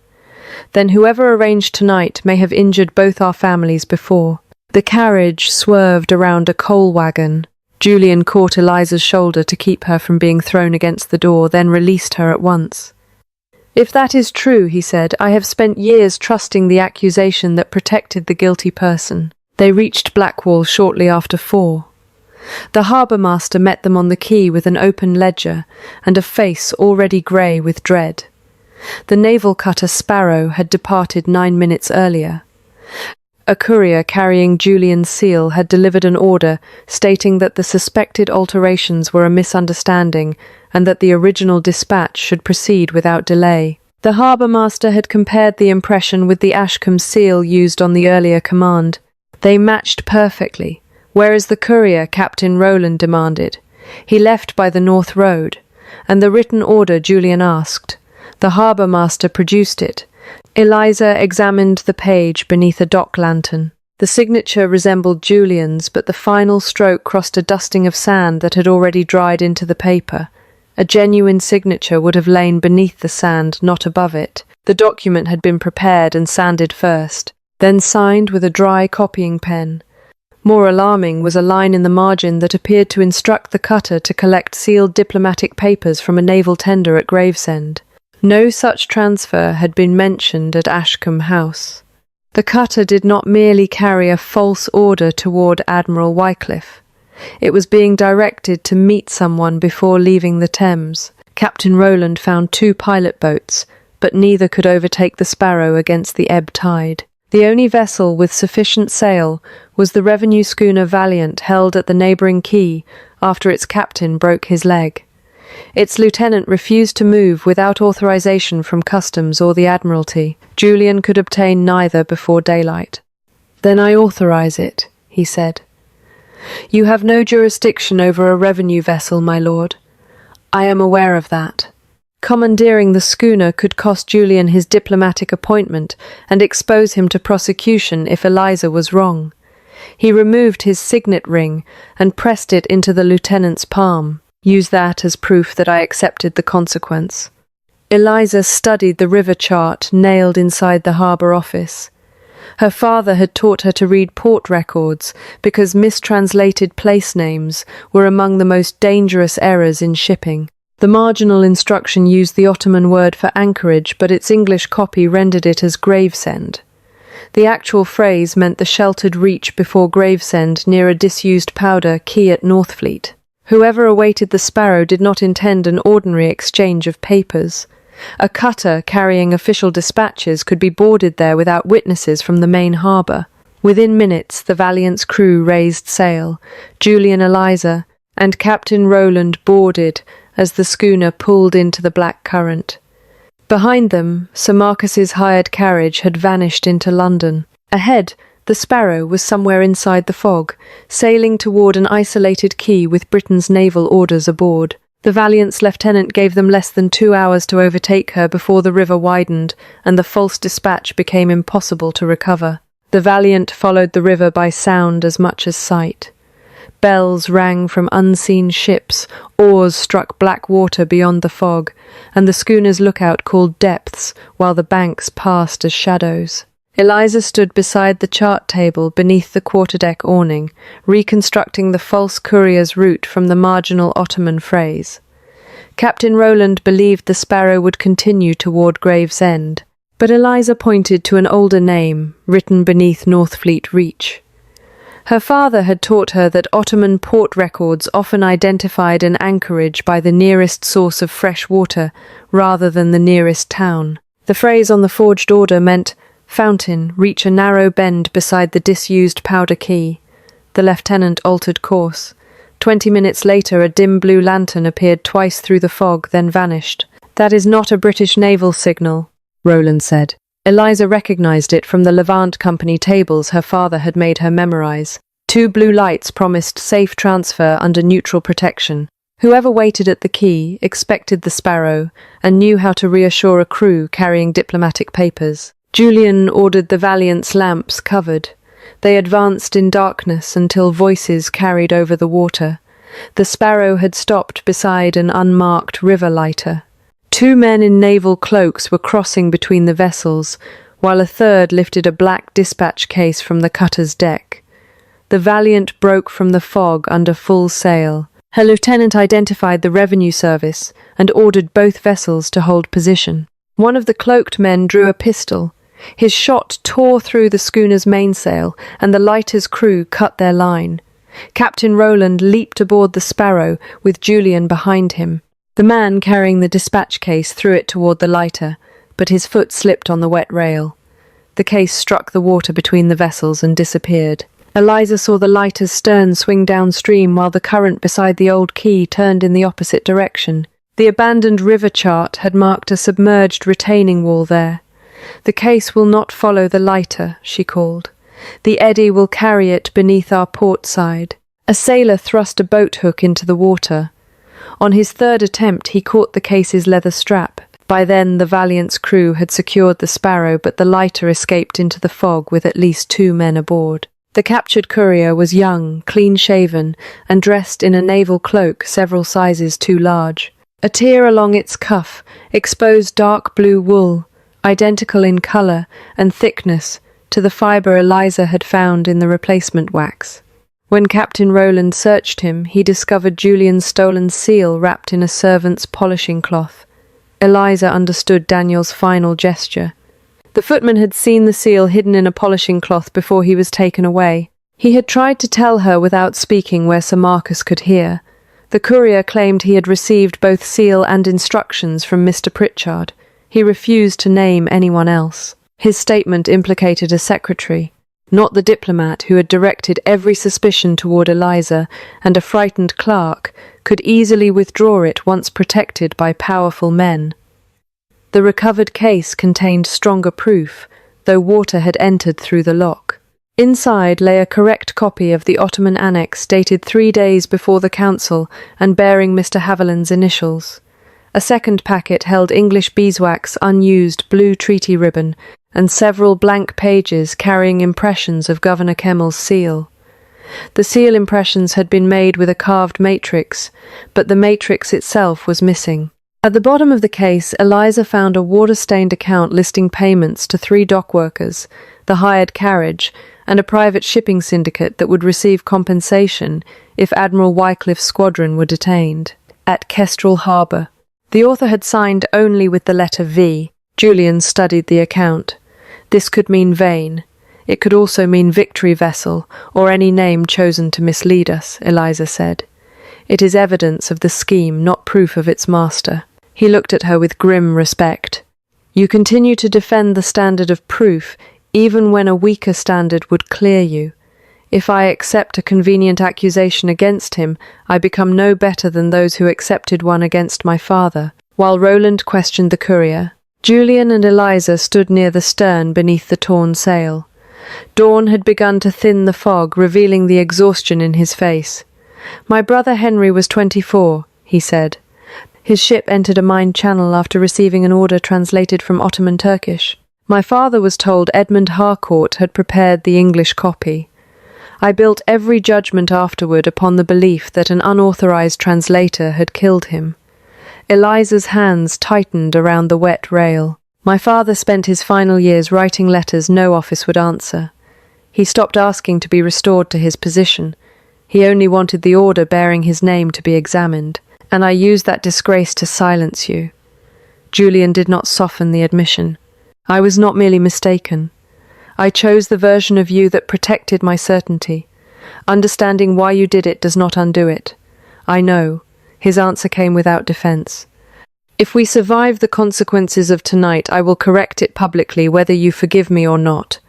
"Then whoever arranged tonight may have injured both our families before." The carriage swerved around a coal wagon. Julian caught Eliza's shoulder to keep her from being thrown against the door, then released her at once. "If that is true," he said, "I have spent years trusting the accusation that protected the guilty person." They reached Blackwall shortly after 4. The harbour master met them on the quay with an open ledger and a face already grey with dread. The naval cutter Sparrow had departed 9 minutes earlier. A courier carrying Julian's seal had delivered an order stating that the suspected alterations were a misunderstanding and that the original dispatch should proceed without delay. The harbour master had compared the impression with the Ashcombe seal used on the earlier command. They matched perfectly, whereas the courier Captain Rowland demanded. He left by the North Road, and the written order Julian asked. The harbour master produced it. Eliza examined the page beneath a dock lantern. The signature resembled Julian's, but the final stroke crossed a dusting of sand that had already dried into the paper. A genuine signature would have lain beneath the sand, not above it. The document had been prepared and sanded first, then signed with a dry copying pen. More alarming was a line in the margin that appeared to instruct the cutter to collect sealed diplomatic papers from a naval tender at Gravesend. No such transfer had been mentioned at Ashcombe House. The cutter did not merely carry a false order toward Admiral Wycliffe. It was being directed to meet someone before leaving the Thames. Captain Rowland found 2 pilot boats, but neither could overtake the Sparrow against the ebb tide. The only vessel with sufficient sail was the revenue schooner Valiant, held at the neighbouring quay after its captain broke his leg. Its lieutenant refused to move without authorization from Customs or the Admiralty. Julian could obtain neither before daylight. "Then I authorize it," he said. "You have no jurisdiction over a revenue vessel, my lord. I am aware of that." Commandeering the schooner could cost Julian his diplomatic appointment and expose him to prosecution if Eliza was wrong. He removed his signet ring and pressed it into the lieutenant's palm. "Use that as proof that I accepted the consequence." Eliza studied the river chart nailed inside the harbour office. Her father had taught her to read port records because mistranslated place names were among the most dangerous errors in shipping. The marginal instruction used the Ottoman word for anchorage, but its English copy rendered it as Gravesend. The actual phrase meant the sheltered reach before Gravesend near a disused powder quay at Northfleet. Whoever awaited the Sparrow did not intend an ordinary exchange of papers. A cutter carrying official dispatches could be boarded there without witnesses from the main harbour. Within minutes, the Valiant's crew raised sail. Julian, Eliza, and Captain Rowland boarded as the schooner pulled into the black current. Behind them, Sir Marcus's hired carriage had vanished into London. Ahead, the Sparrow was somewhere inside the fog, sailing toward an isolated quay with Britain's naval orders aboard. The Valiant's lieutenant gave them less than 2 hours to overtake her before the river widened and the false dispatch became impossible to recover. The Valiant followed the river by sound as much as sight. Bells rang from unseen ships, oars struck black water beyond the fog, and the schooner's lookout called depths while the banks passed as shadows. Eliza stood beside the chart table beneath the quarterdeck awning, reconstructing the false courier's route from the marginal Ottoman phrase. Captain Rowland believed the Sparrow would continue toward Gravesend, but Eliza pointed to an older name, written beneath Northfleet Reach. Her father had taught her that Ottoman port records often identified an anchorage by the nearest source of fresh water rather than the nearest town. The phrase on the forged order meant fountain reach a narrow bend beside the disused powder key. The lieutenant altered course. 20 minutes later, a dim blue lantern appeared twice through the fog, then vanished. "That is not a British naval signal," Roland said. Eliza recognized it from the Levant Company tables her father had made her memorize. 2 blue lights promised safe transfer under neutral protection. Whoever waited at the quay expected the Sparrow and knew how to reassure a crew carrying diplomatic papers. Julian ordered the Valiant's lamps covered. They advanced in darkness until voices carried over the water. The Sparrow had stopped beside an unmarked river lighter. 2 men in naval cloaks were crossing between the vessels, while a third lifted a black dispatch case from the cutter's deck. The Valiant broke from the fog under full sail. Her lieutenant identified the revenue service and ordered both vessels to hold position. One of the cloaked men drew a pistol. His shot tore through the schooner's mainsail, and the lighter's crew cut their line. Captain Roland leaped aboard the Sparrow, with Julian behind him. The man carrying the dispatch case threw it toward the lighter, but his foot slipped on the wet rail. The case struck the water between the vessels and disappeared. Eliza saw the lighter's stern swing downstream while the current beside the old quay turned in the opposite direction. The abandoned river chart had marked a submerged retaining wall there. "The case will not follow the lighter," she called. "The eddy will carry it beneath our port side." A sailor thrust a boat hook into the water. On his third attempt, he caught the case's leather strap. By then, the Valiant's crew had secured the Sparrow, but the lighter escaped into the fog with at least 2 men aboard. The captured courier was young, clean-shaven, and dressed in a naval cloak several sizes too large. A tear along its cuff exposed dark blue wool, identical in colour and thickness to the fibre Eliza had found in the replacement wax. When Captain Roland searched him, he discovered Julian's stolen seal wrapped in a servant's polishing cloth. Eliza understood Daniel's final gesture. The footman had seen the seal hidden in a polishing cloth before he was taken away. He had tried to tell her without speaking where Sir Marcus could hear. The courier claimed he had received both seal and instructions from Mr. Pritchard. He refused to name anyone else. His statement implicated a secretary, not the diplomat who had directed every suspicion toward Eliza, and a frightened clerk could easily withdraw it once protected by powerful men. The recovered case contained stronger proof, though water had entered through the lock. Inside lay a correct copy of the Ottoman Annex dated 3 days before the council and bearing Mr. Haviland's initials. A second packet held English beeswax unused blue treaty ribbon and several blank pages carrying impressions of Governor Kemmel's seal. The seal impressions had been made with a carved matrix, but the matrix itself was missing. At the bottom of the case, Eliza found a water-stained account listing payments to 3 dock workers, the hired carriage, and a private shipping syndicate that would receive compensation if Admiral Wycliffe's squadron were detained. At Kestrel Harbour. The author had signed only with the letter V. Julian studied the account. This could mean Vane. It could also mean Victory Vessel, or any name chosen to mislead us, Eliza said. It is evidence of the scheme, not proof of its master. He looked at her with grim respect. You continue to defend the standard of proof, even when a weaker standard would clear you. If I accept a convenient accusation against him, I become no better than those who accepted one against my father. While Roland questioned the courier, Julian and Eliza stood near the stern beneath the torn sail. Dawn had begun to thin the fog, revealing the exhaustion in his face. My brother Henry was 24, he said. His ship entered a mined channel after receiving an order translated from Ottoman Turkish. My father was told Edmund Harcourt had prepared the English copy. I built every judgment afterward upon the belief that an unauthorized translator had killed him. Eliza's hands tightened around the wet rail. My father spent his final years writing letters no office would answer. He stopped asking to be restored to his position. He only wanted the order bearing his name to be examined, and I used that disgrace to silence you. Julian did not soften the admission. I was not merely mistaken. I chose the version of you that protected my certainty. Understanding why you did it does not undo it. I know. His answer came without defense. If we survive the consequences of tonight, I will correct it publicly, whether you forgive me or not."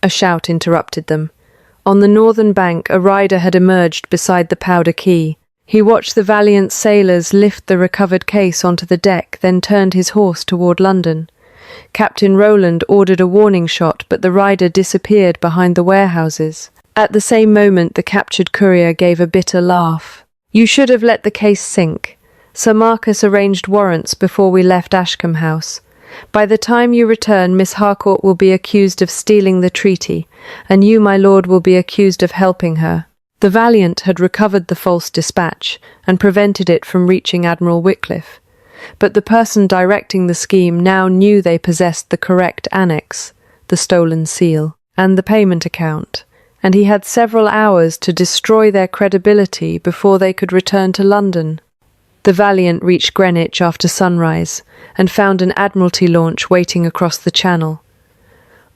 A shout interrupted them. On the northern bank, a rider had emerged beside the Powder Quay. He watched the valiant sailors lift the recovered case onto the deck, then turned his horse toward London. Captain Rowland ordered a warning shot, but the rider disappeared behind the warehouses. At the same moment, the captured courier gave a bitter laugh. "You should have let the case sink. Sir Marcus arranged warrants before we left Ashcombe House. By the time you return, Miss Harcourt will be accused of stealing the treaty, and you, my lord, will be accused of helping her." The Valiant had recovered the false dispatch and prevented it from reaching Admiral Wycliffe. But the person directing the scheme now knew they possessed the correct annex, the stolen seal, and the payment account, and he had several hours to destroy their credibility before they could return to London. The Valiant reached Greenwich after sunrise and found an Admiralty launch waiting across the Channel.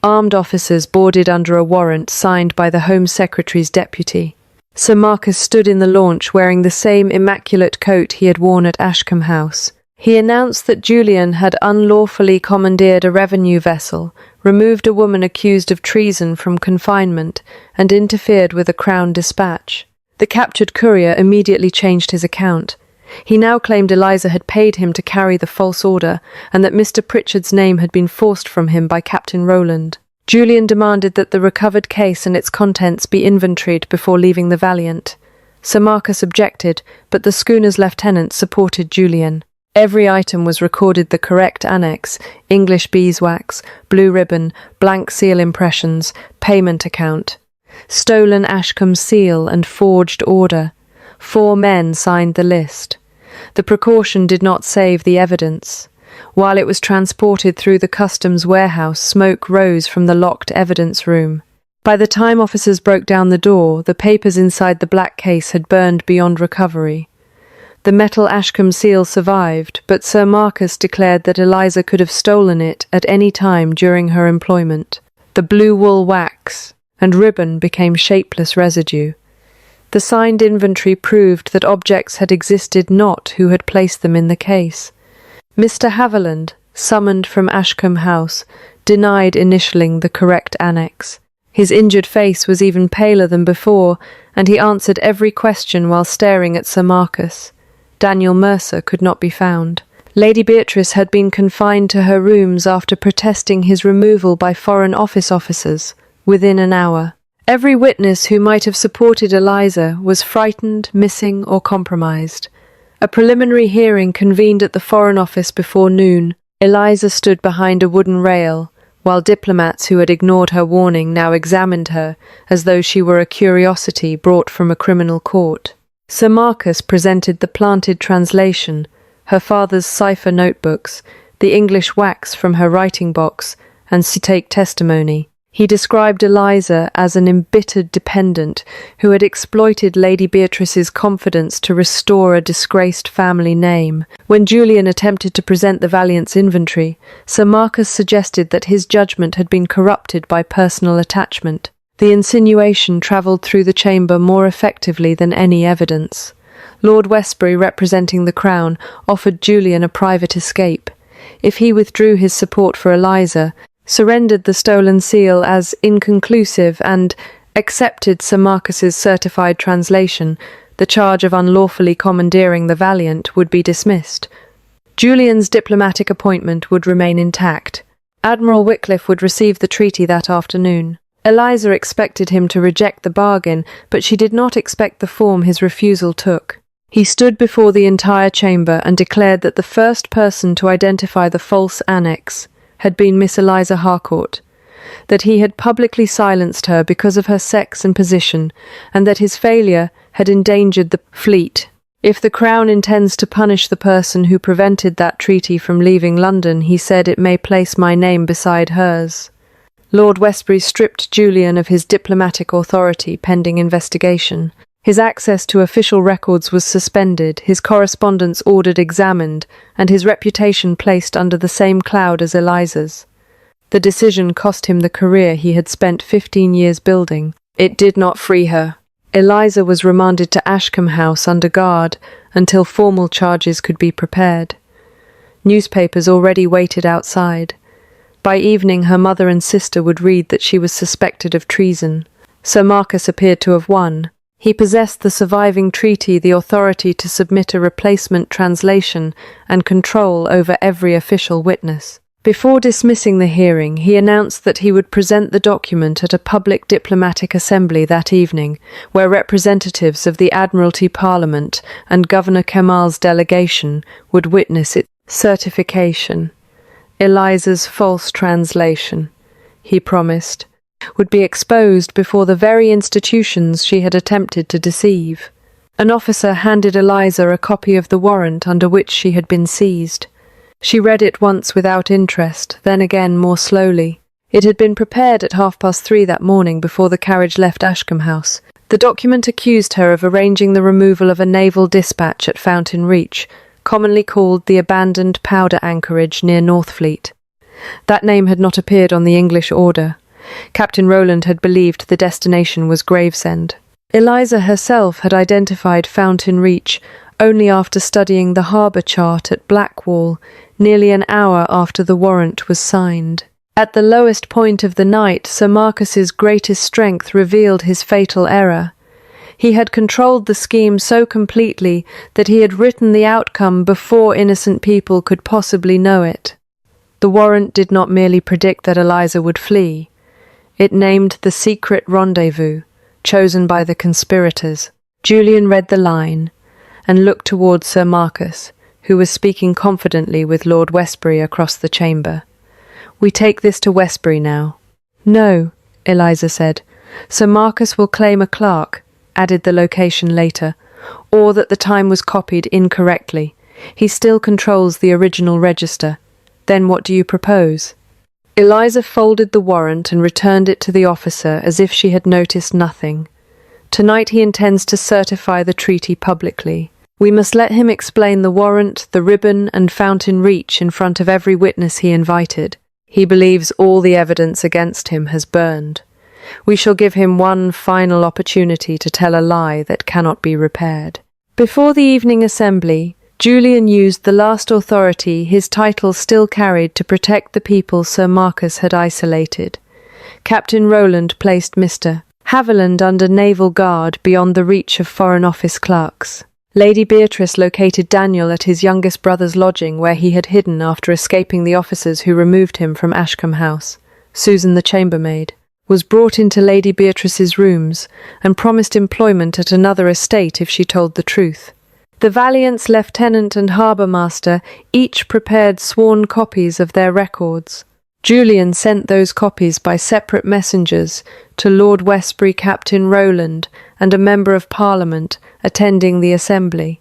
Armed officers boarded under a warrant signed by the Home Secretary's deputy. Sir Marcus stood in the launch wearing the same immaculate coat he had worn at Ashcombe House. He announced that Julian had unlawfully commandeered a revenue vessel, removed a woman accused of treason from confinement, and interfered with a Crown dispatch. The captured courier immediately changed his account. He now claimed Eliza had paid him to carry the false order, and that Mr. Pritchard's name had been forced from him by Captain Rowland. Julian demanded that the recovered case and its contents be inventoried before leaving the Valiant. Sir Marcus objected, but the schooner's lieutenant supported Julian. Every item was recorded the correct annex: English beeswax, blue ribbon, blank seal impressions, payment account, stolen Ashcombe seal and forged order. 4 men signed the list. The precaution did not save the evidence. While it was transported through the customs warehouse, smoke rose from the locked evidence room. By the time officers broke down the door, the papers inside the black case had burned beyond recovery. The metal Ashcombe seal survived, but Sir Marcus declared that Eliza could have stolen it at any time during her employment. The blue wool wax and ribbon became shapeless residue. The signed inventory proved that objects had existed not who had placed them in the case. Mr. Haviland, summoned from Ashcombe House, denied initialing the correct annex. His injured face was even paler than before, and he answered every question while staring at Sir Marcus. Daniel Mercer could not be found. Lady Beatrice had been confined to her rooms after protesting his removal by Foreign Office officers within an hour. Every witness who might have supported Eliza was frightened, missing, or compromised. A preliminary hearing convened at the Foreign Office before noon. Eliza stood behind a wooden rail, while diplomats who had ignored her warning now examined her as though she were a curiosity brought from a criminal court. Sir Marcus presented the planted translation, her father's cipher notebooks, the English wax from her writing box, and to take testimony. He described Eliza as an embittered dependent who had exploited Lady Beatrice's confidence to restore a disgraced family name. When Julian attempted to present the Valiant's inventory, Sir Marcus suggested that his judgment had been corrupted by personal attachment. The insinuation travelled through the chamber more effectively than any evidence. Lord Westbury, representing the Crown, offered Julian a private escape. If he withdrew his support for Eliza, surrendered the stolen seal as inconclusive, and accepted Sir Marcus's certified translation, the charge of unlawfully commandeering the Valiant would be dismissed. Julian's diplomatic appointment would remain intact. Admiral Wycliffe would receive the treaty that afternoon. Eliza expected him to reject the bargain, but she did not expect the form his refusal took. He stood before the entire chamber and declared that the first person to identify the false annex had been Miss Eliza Harcourt, that he had publicly silenced her because of her sex and position, and that his failure had endangered the fleet. If the Crown intends to punish the person who prevented that treaty from leaving London, he said, it may place my name beside hers. Lord Westbury stripped Julian of his diplomatic authority pending investigation. His access to official records was suspended, his correspondence ordered examined, and his reputation placed under the same cloud as Eliza's. The decision cost him the career he had spent 15 years building. It did not free her. Eliza was remanded to Ashcombe House under guard until formal charges could be prepared. Newspapers already waited outside. By evening her mother and sister would read that she was suspected of treason. Sir Marcus appeared to have won. He possessed the surviving treaty, the authority to submit a replacement translation, and control over every official witness. Before dismissing the hearing, he announced that he would present the document at a public diplomatic assembly that evening, where representatives of the Admiralty Parliament and Governor Kemal's delegation would witness its certification. Eliza's false translation, he promised, would be exposed before the very institutions she had attempted to deceive. An officer handed Eliza a copy of the warrant under which she had been seized. She read it once without interest, then again more slowly. It had been prepared at 3:30 that morning before the carriage left Ashcombe House. The document accused her of arranging the removal of a naval dispatch at Fountain Reach, commonly called the abandoned powder anchorage near Northfleet. That name had not appeared on the English order. Captain Rowland had believed the destination was Gravesend. Eliza herself had identified Fountain Reach only after studying the harbour chart at Blackwall, nearly an hour after the warrant was signed. At the lowest point of the night, Sir Marcus's greatest strength revealed his fatal error. He had controlled the scheme so completely that he had written the outcome before innocent people could possibly know it. The warrant did not merely predict that Eliza would flee. It named the secret rendezvous, chosen by the conspirators. Julian read the line, and looked towards Sir Marcus, who was speaking confidently with Lord Westbury across the chamber. "We take this to Westbury now." "No," Eliza said. "Sir Marcus will claim a clerk," added the location later, "or that the time was copied incorrectly. He still controls the original register. Then what do you propose?" Eliza folded the warrant and returned it to the officer as if she had noticed nothing. "Tonight he intends to certify the treaty publicly. We must let him explain the warrant, the ribbon, and Fountain Reach in front of every witness he invited. He believes all the evidence against him has burned. We shall give him one final opportunity to tell a lie that cannot be repaired." Before the evening assembly, Julian used the last authority his title still carried to protect the people Sir Marcus had isolated. Captain Rowland placed Mr. Haviland under naval guard beyond the reach of Foreign Office clerks. Lady Beatrice located Daniel at his youngest brother's lodging, where he had hidden after escaping the officers who removed him from Ashcombe House. Susan, the chambermaid, was brought into Lady Beatrice's rooms and promised employment at another estate if she told the truth. The Valiant's lieutenant and harbour master each prepared sworn copies of their records. Julian sent those copies by separate messengers to Lord Westbury, Captain Rowland, and a member of Parliament attending the assembly.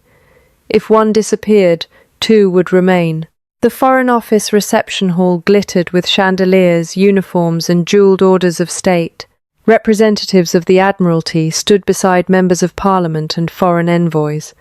If one disappeared, two would remain. The Foreign Office reception hall glittered with chandeliers, uniforms, and jewelled orders of state. Representatives of the Admiralty stood beside members of Parliament and foreign envoys.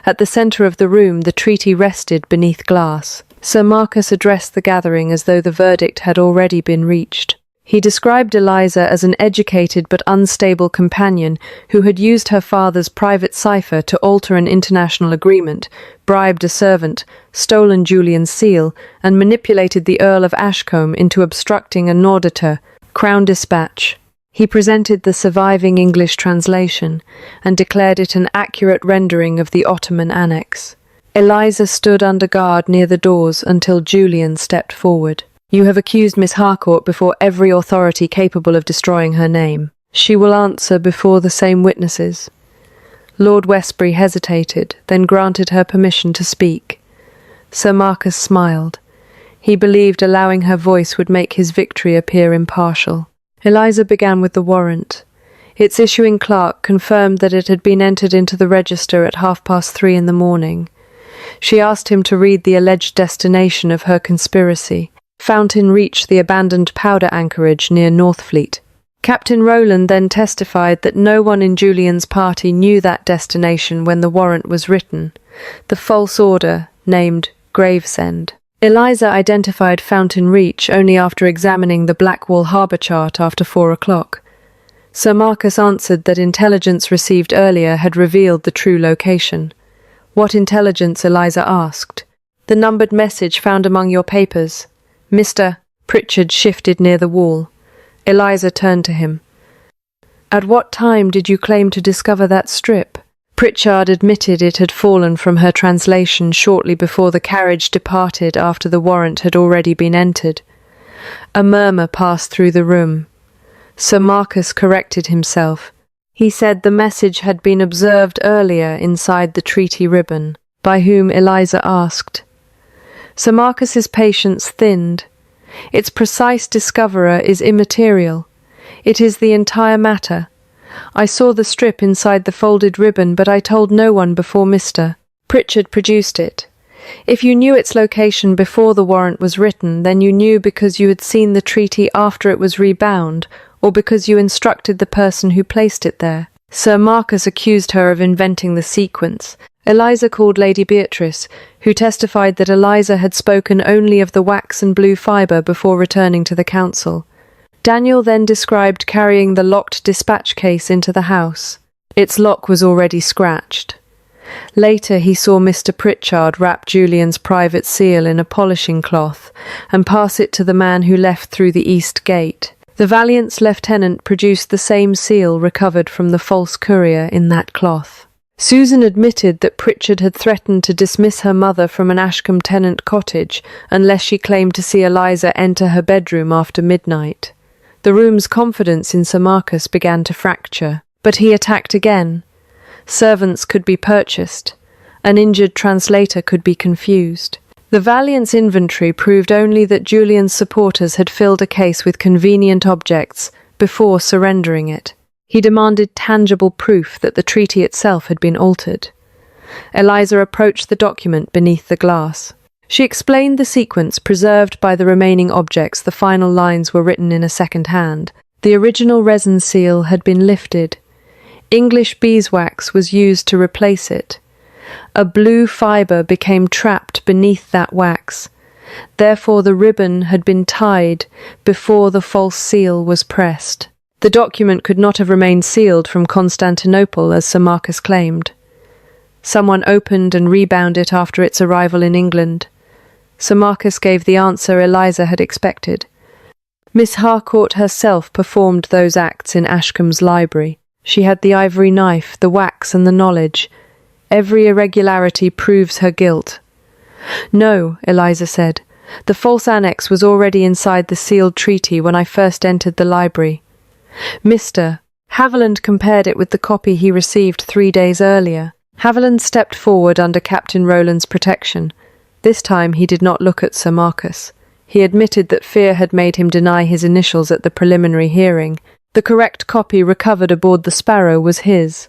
At the centre of the room, the treaty rested beneath glass. Sir Marcus addressed the gathering as though the verdict had already been reached. He described Eliza as an educated but unstable companion who had used her father's private cipher to alter an international agreement, bribed a servant, stolen Julian's seal, and manipulated the Earl of Ashcombe into obstructing an auditor, Crown Dispatch. He presented the surviving English translation and declared it an accurate rendering of the Ottoman Annex. Eliza stood under guard near the doors until Julian stepped forward. "You have accused Miss Harcourt before every authority capable of destroying her name. She will answer before the same witnesses." Lord Westbury hesitated, then granted her permission to speak. Sir Marcus smiled. He believed allowing her voice would make his victory appear impartial. Eliza began with the warrant. Its issuing clerk confirmed that it had been entered into the register at 3:30 in the morning. She asked him to read the alleged destination of her conspiracy. Fountain Reach, the abandoned powder anchorage near Northfleet. Captain Rowland then testified that no one in Julian's party knew that destination when the warrant was written. The false order, named Gravesend. Eliza identified Fountain Reach only after examining the Blackwall harbour chart after 4 o'clock. Sir Marcus answered that intelligence received earlier had revealed the true location. What intelligence, Eliza asked. "The numbered message found among your papers." Mr. Pritchard shifted near the wall. Eliza turned to him. "At what time did you claim to discover that strip?" Pritchard admitted it had fallen from her translation shortly before the carriage departed after the warrant had already been entered. A murmur passed through the room. Sir Marcus corrected himself. He said the message had been observed earlier inside the treaty ribbon. By whom, Eliza asked. Sir Marcus's patience thinned. Its precise discoverer is immaterial. It is the entire matter. I saw the strip inside the folded ribbon, but I told no one before Mr. Pritchard produced it. If you knew its location before the warrant was written, then you knew because you had seen the treaty after it was rebound, or because you instructed the person who placed it there. Sir Marcus accused her of inventing the sequence. Eliza called Lady Beatrice, who testified that Eliza had spoken only of the wax and blue fibre before returning to the council. Daniel then described carrying the locked dispatch case into the house. Its lock was already scratched. Later he saw Mr. Pritchard wrap Julian's private seal in a polishing cloth and pass it to the man who left through the east gate. The Valiant's lieutenant produced the same seal recovered from the false courier in that cloth. Susan admitted that Pritchard had threatened to dismiss her mother from an Ashcombe tenant cottage unless she claimed to see Eliza enter her bedroom after midnight. The room's confidence in Sir Marcus began to fracture, but he attacked again. Servants could be purchased. An injured translator could be confused. The Valiant's inventory proved only that Julian's supporters had filled a case with convenient objects before surrendering it. He demanded tangible proof that the treaty itself had been altered. Eliza approached the document beneath the glass. She explained the sequence preserved by the remaining objects. The final lines were written in a second hand. The original resin seal had been lifted. English beeswax was used to replace it. A blue fibre became trapped beneath that wax. Therefore the ribbon had been tied before the false seal was pressed. The document could not have remained sealed from Constantinople, as Sir Marcus claimed. Someone opened and rebound it after its arrival in England. Sir Marcus gave the answer Eliza had expected. Miss Harcourt herself performed those acts in Ashcombe's library. She had the ivory knife, the wax, and the knowledge. Every irregularity proves her guilt. No, Eliza said. The false annex was already inside the sealed treaty when I first entered the library. Mr. Haviland compared it with the copy he received 3 days earlier. Haviland stepped forward under Captain Rowland's protection. This time he did not look at Sir Marcus. He admitted that fear had made him deny his initials at the preliminary hearing. The correct copy recovered aboard the Sparrow was his.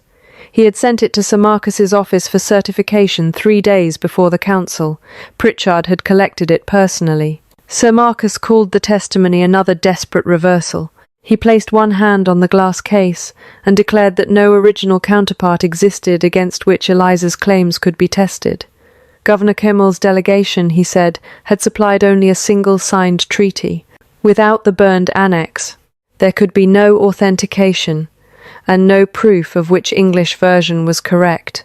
He had sent it to Sir Marcus's office for certification 3 days before the council. Pritchard had collected it personally. Sir Marcus called the testimony another desperate reversal. He placed one hand on the glass case and declared that no original counterpart existed against which Eliza's claims could be tested. Governor Kimmel's delegation, he said, had supplied only a single signed treaty. Without the burned annex, there could be no authentication and no proof of which English version was correct.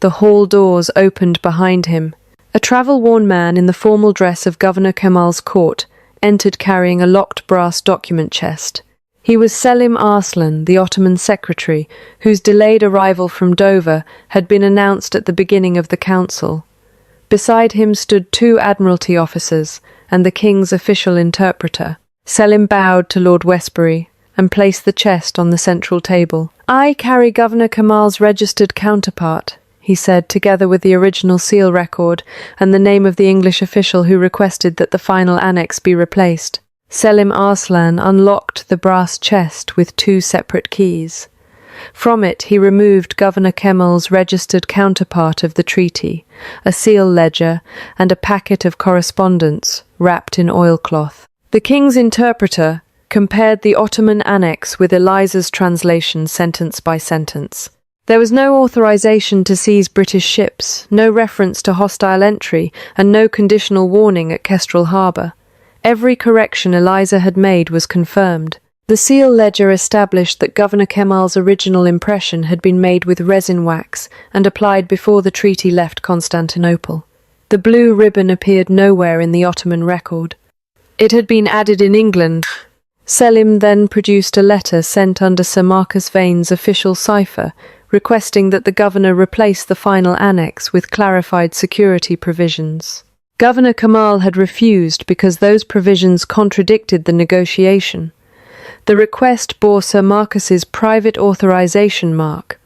The hall doors opened behind him. A travel-worn man in the formal dress of Governor Kemal's court entered carrying a locked brass document chest. He was Selim Arslan, the Ottoman secretary, whose delayed arrival from Dover had been announced at the beginning of the council. Beside him stood 2 Admiralty officers and the King's official interpreter. Selim bowed to Lord Westbury and placed the chest on the central table. "I carry Governor Kemal's registered counterpart," he said, together with the original seal record and the name of the English official who requested that the final annex be replaced. Selim Arslan unlocked the brass chest with 2 separate keys. From it he removed Governor Kemal's registered counterpart of the treaty, a seal ledger, and a packet of correspondence wrapped in oilcloth. The King's interpreter compared the Ottoman annex with Eliza's translation sentence by sentence. There was no authorization to seize British ships, no reference to hostile entry, and no conditional warning at Kestrel Harbour. Every correction Eliza had made was confirmed. The seal ledger established that Governor Kemal's original impression had been made with resin wax and applied before the treaty left Constantinople. The blue ribbon appeared nowhere in the Ottoman record. It had been added in England. Selim then produced a letter sent under Sir Marcus Vane's official cipher, requesting that the governor replace the final annex with clarified security provisions. Governor Kamal had refused because those provisions contradicted the negotiation. The request bore Sir Marcus's private authorization mark.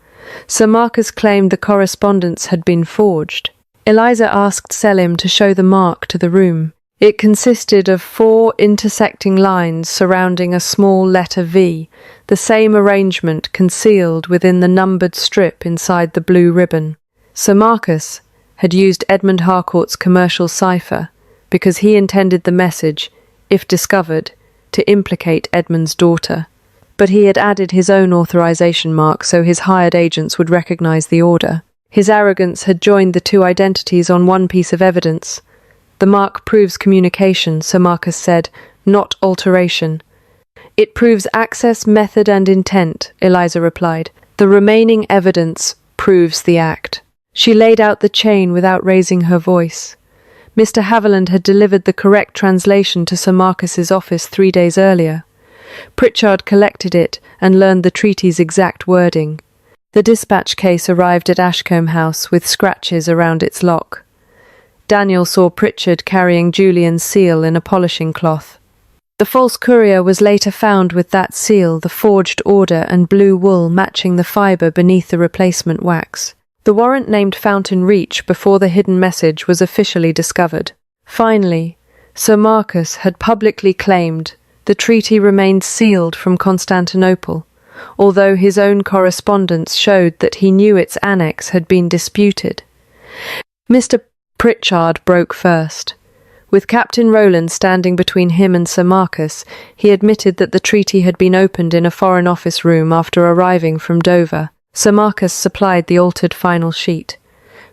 Sir Marcus claimed the correspondence had been forged. Eliza asked Selim to show the mark to the room. It consisted of 4 intersecting lines surrounding a small letter V, the same arrangement concealed within the numbered strip inside the blue ribbon. Sir Marcus had used Edmund Harcourt's commercial cipher because he intended the message, if discovered, to implicate Edmund's daughter. But he had added his own authorization mark so his hired agents would recognize the order. His arrogance had joined the two identities on one piece of evidence. The mark proves communication, Sir Marcus said, not alteration. It proves access, method and intent, Eliza replied. The remaining evidence proves the act. She laid out the chain without raising her voice. Mr. Haviland had delivered the correct translation to Sir Marcus's office 3 days earlier. Pritchard collected it and learned the treaty's exact wording. The dispatch case arrived at Ashcombe House with scratches around its lock. Daniel saw Pritchard carrying Julian's seal in a polishing cloth. The false courier was later found with that seal, the forged order and blue wool matching the fibre beneath the replacement wax. The warrant named Fountain Reach before the hidden message was officially discovered. Finally, Sir Marcus had publicly claimed the treaty remained sealed from Constantinople, although his own correspondence showed that he knew its annex had been disputed. Mr. Pritchard broke first. With Captain Rowland standing between him and Sir Marcus, he admitted that the treaty had been opened in a Foreign Office room after arriving from Dover. Sir Marcus supplied the altered final sheet.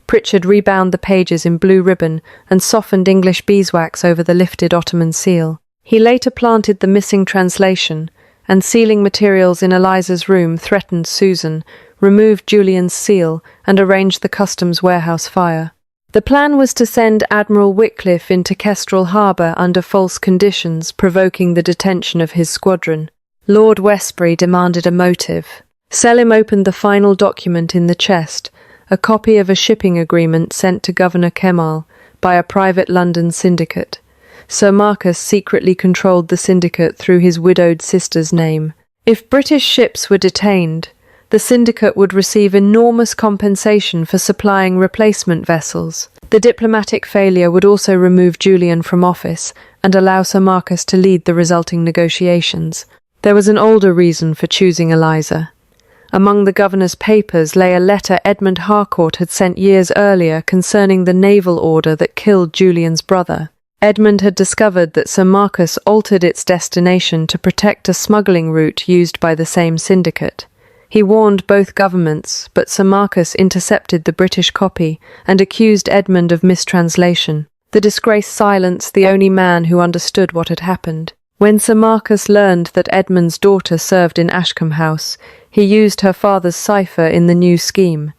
Pritchard rebound the pages in blue ribbon and softened English beeswax over the lifted Ottoman seal. He later planted the missing translation, and sealing materials in Eliza's room threatened Susan, removed Julian's seal, and arranged the customs warehouse fire. The plan was to send Admiral Wycliffe into Kestrel Harbour under false conditions, provoking the detention of his squadron. Lord Westbury demanded a motive. Selim opened the final document in the chest, a copy of a shipping agreement sent to Governor Kemal by a private London syndicate. Sir Marcus secretly controlled the syndicate through his widowed sister's name. If British ships were detained, the syndicate would receive enormous compensation for supplying replacement vessels. The diplomatic failure would also remove Julian from office and allow Sir Marcus to lead the resulting negotiations. There was an older reason for choosing Eliza. Among the governor's papers lay a letter Edmund Harcourt had sent years earlier concerning the naval order that killed Julian's brother. Edmund had discovered that Sir Marcus altered its destination to protect a smuggling route used by the same syndicate. He warned both governments, but Sir Marcus intercepted the British copy and accused Edmund of mistranslation. The disgrace silenced the only man who understood what had happened. When Sir Marcus learned that Edmund's daughter served in Ashcombe House, he used her father's cipher in the new scheme.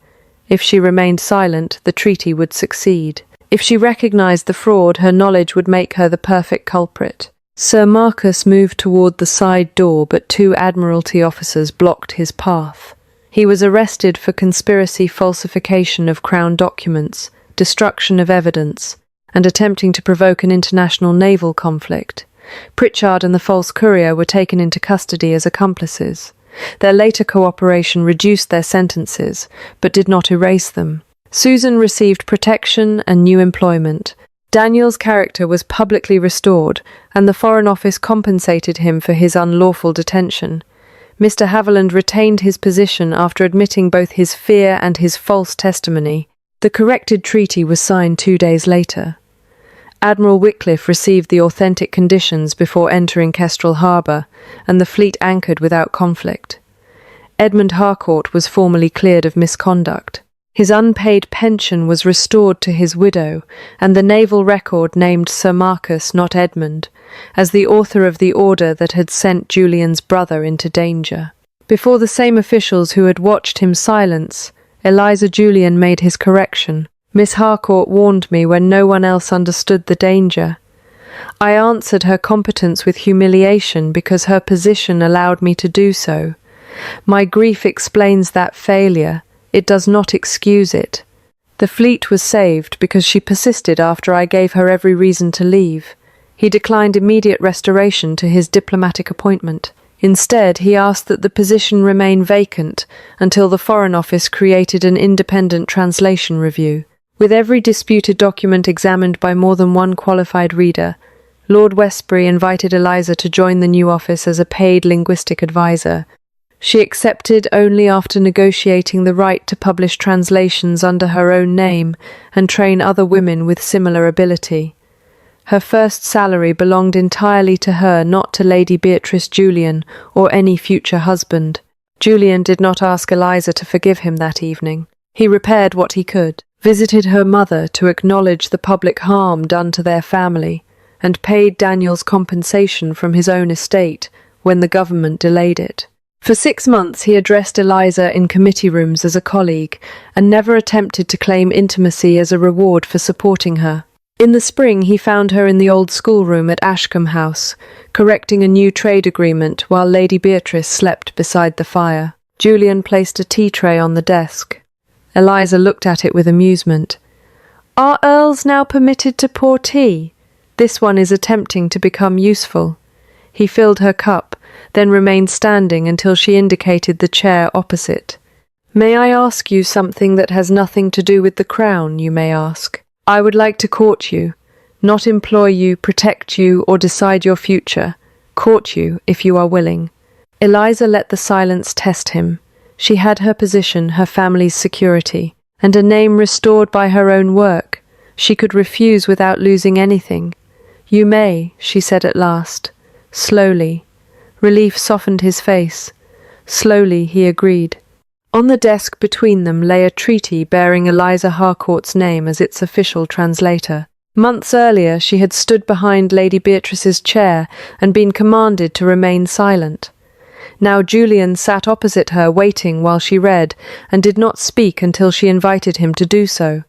If she remained silent, the treaty would succeed. If she recognized the fraud, her knowledge would make her the perfect culprit. Sir Marcus moved toward the side door, but 2 Admiralty officers blocked his path. He was arrested for conspiracy, falsification of Crown documents, destruction of evidence, and attempting to provoke an international naval conflict. Pritchard and the false courier were taken into custody as accomplices. Their later cooperation reduced their sentences, but did not erase them. Susan received protection and new employment. Daniel's character was publicly restored, and the Foreign Office compensated him for his unlawful detention. Mr. Haviland retained his position after admitting both his fear and his false testimony. The corrected treaty was signed 2 days later. Admiral Wycliffe received the authentic conditions before entering Kestrel Harbour, and the fleet anchored without conflict. Edmund Harcourt was formally cleared of misconduct. His unpaid pension was restored to his widow, and the naval record named Sir Marcus, not Edmund, as the author of the order that had sent Julian's brother into danger. Before the same officials who had watched him silence, Eliza Julian made his correction. Miss Harcourt warned me when no one else understood the danger. I answered her competence with humiliation because her position allowed me to do so. My grief explains that failure. It does not excuse it. The fleet was saved because she persisted after I gave her every reason to leave. He declined immediate restoration to his diplomatic appointment. Instead, he asked that the position remain vacant until the Foreign Office created an independent translation review. With every disputed document examined by more than one qualified reader, Lord Westbury invited Eliza to join the new office as a paid linguistic advisor. She accepted only after negotiating the right to publish translations under her own name and train other women with similar ability. Her first salary belonged entirely to her, not to Lady Beatrice Julian or any future husband. Julian did not ask Eliza to forgive him that evening. He repaired what he could, visited her mother to acknowledge the public harm done to their family, and paid Daniel's compensation from his own estate when the government delayed it. For 6 months he addressed Eliza in committee rooms as a colleague, and never attempted to claim intimacy as a reward for supporting her. In the spring he found her in the old schoolroom at Ashcombe House, correcting a new trade agreement while Lady Beatrice slept beside the fire. Julian placed a tea tray on the desk. Eliza looked at it with amusement. "Are earls now permitted to pour tea? This one is attempting to become useful." He filled her cup, then remained standing until she indicated the chair opposite. "May I ask you something that has nothing to do with the crown, you may ask? I would like to court you, not employ you, protect you, or decide your future. Court you, if you are willing." Eliza let the silence test him. She had her position, her family's security, and a name restored by her own work. She could refuse without losing anything. "You may," she said at last, slowly. Relief softened his face. Slowly he agreed. On the desk between them lay a treaty bearing Eliza Harcourt's name as its official translator. Months earlier she had stood behind Lady Beatrice's chair and been commanded to remain silent. Now Julian sat opposite her, waiting while she read, and did not speak until she invited him to do so.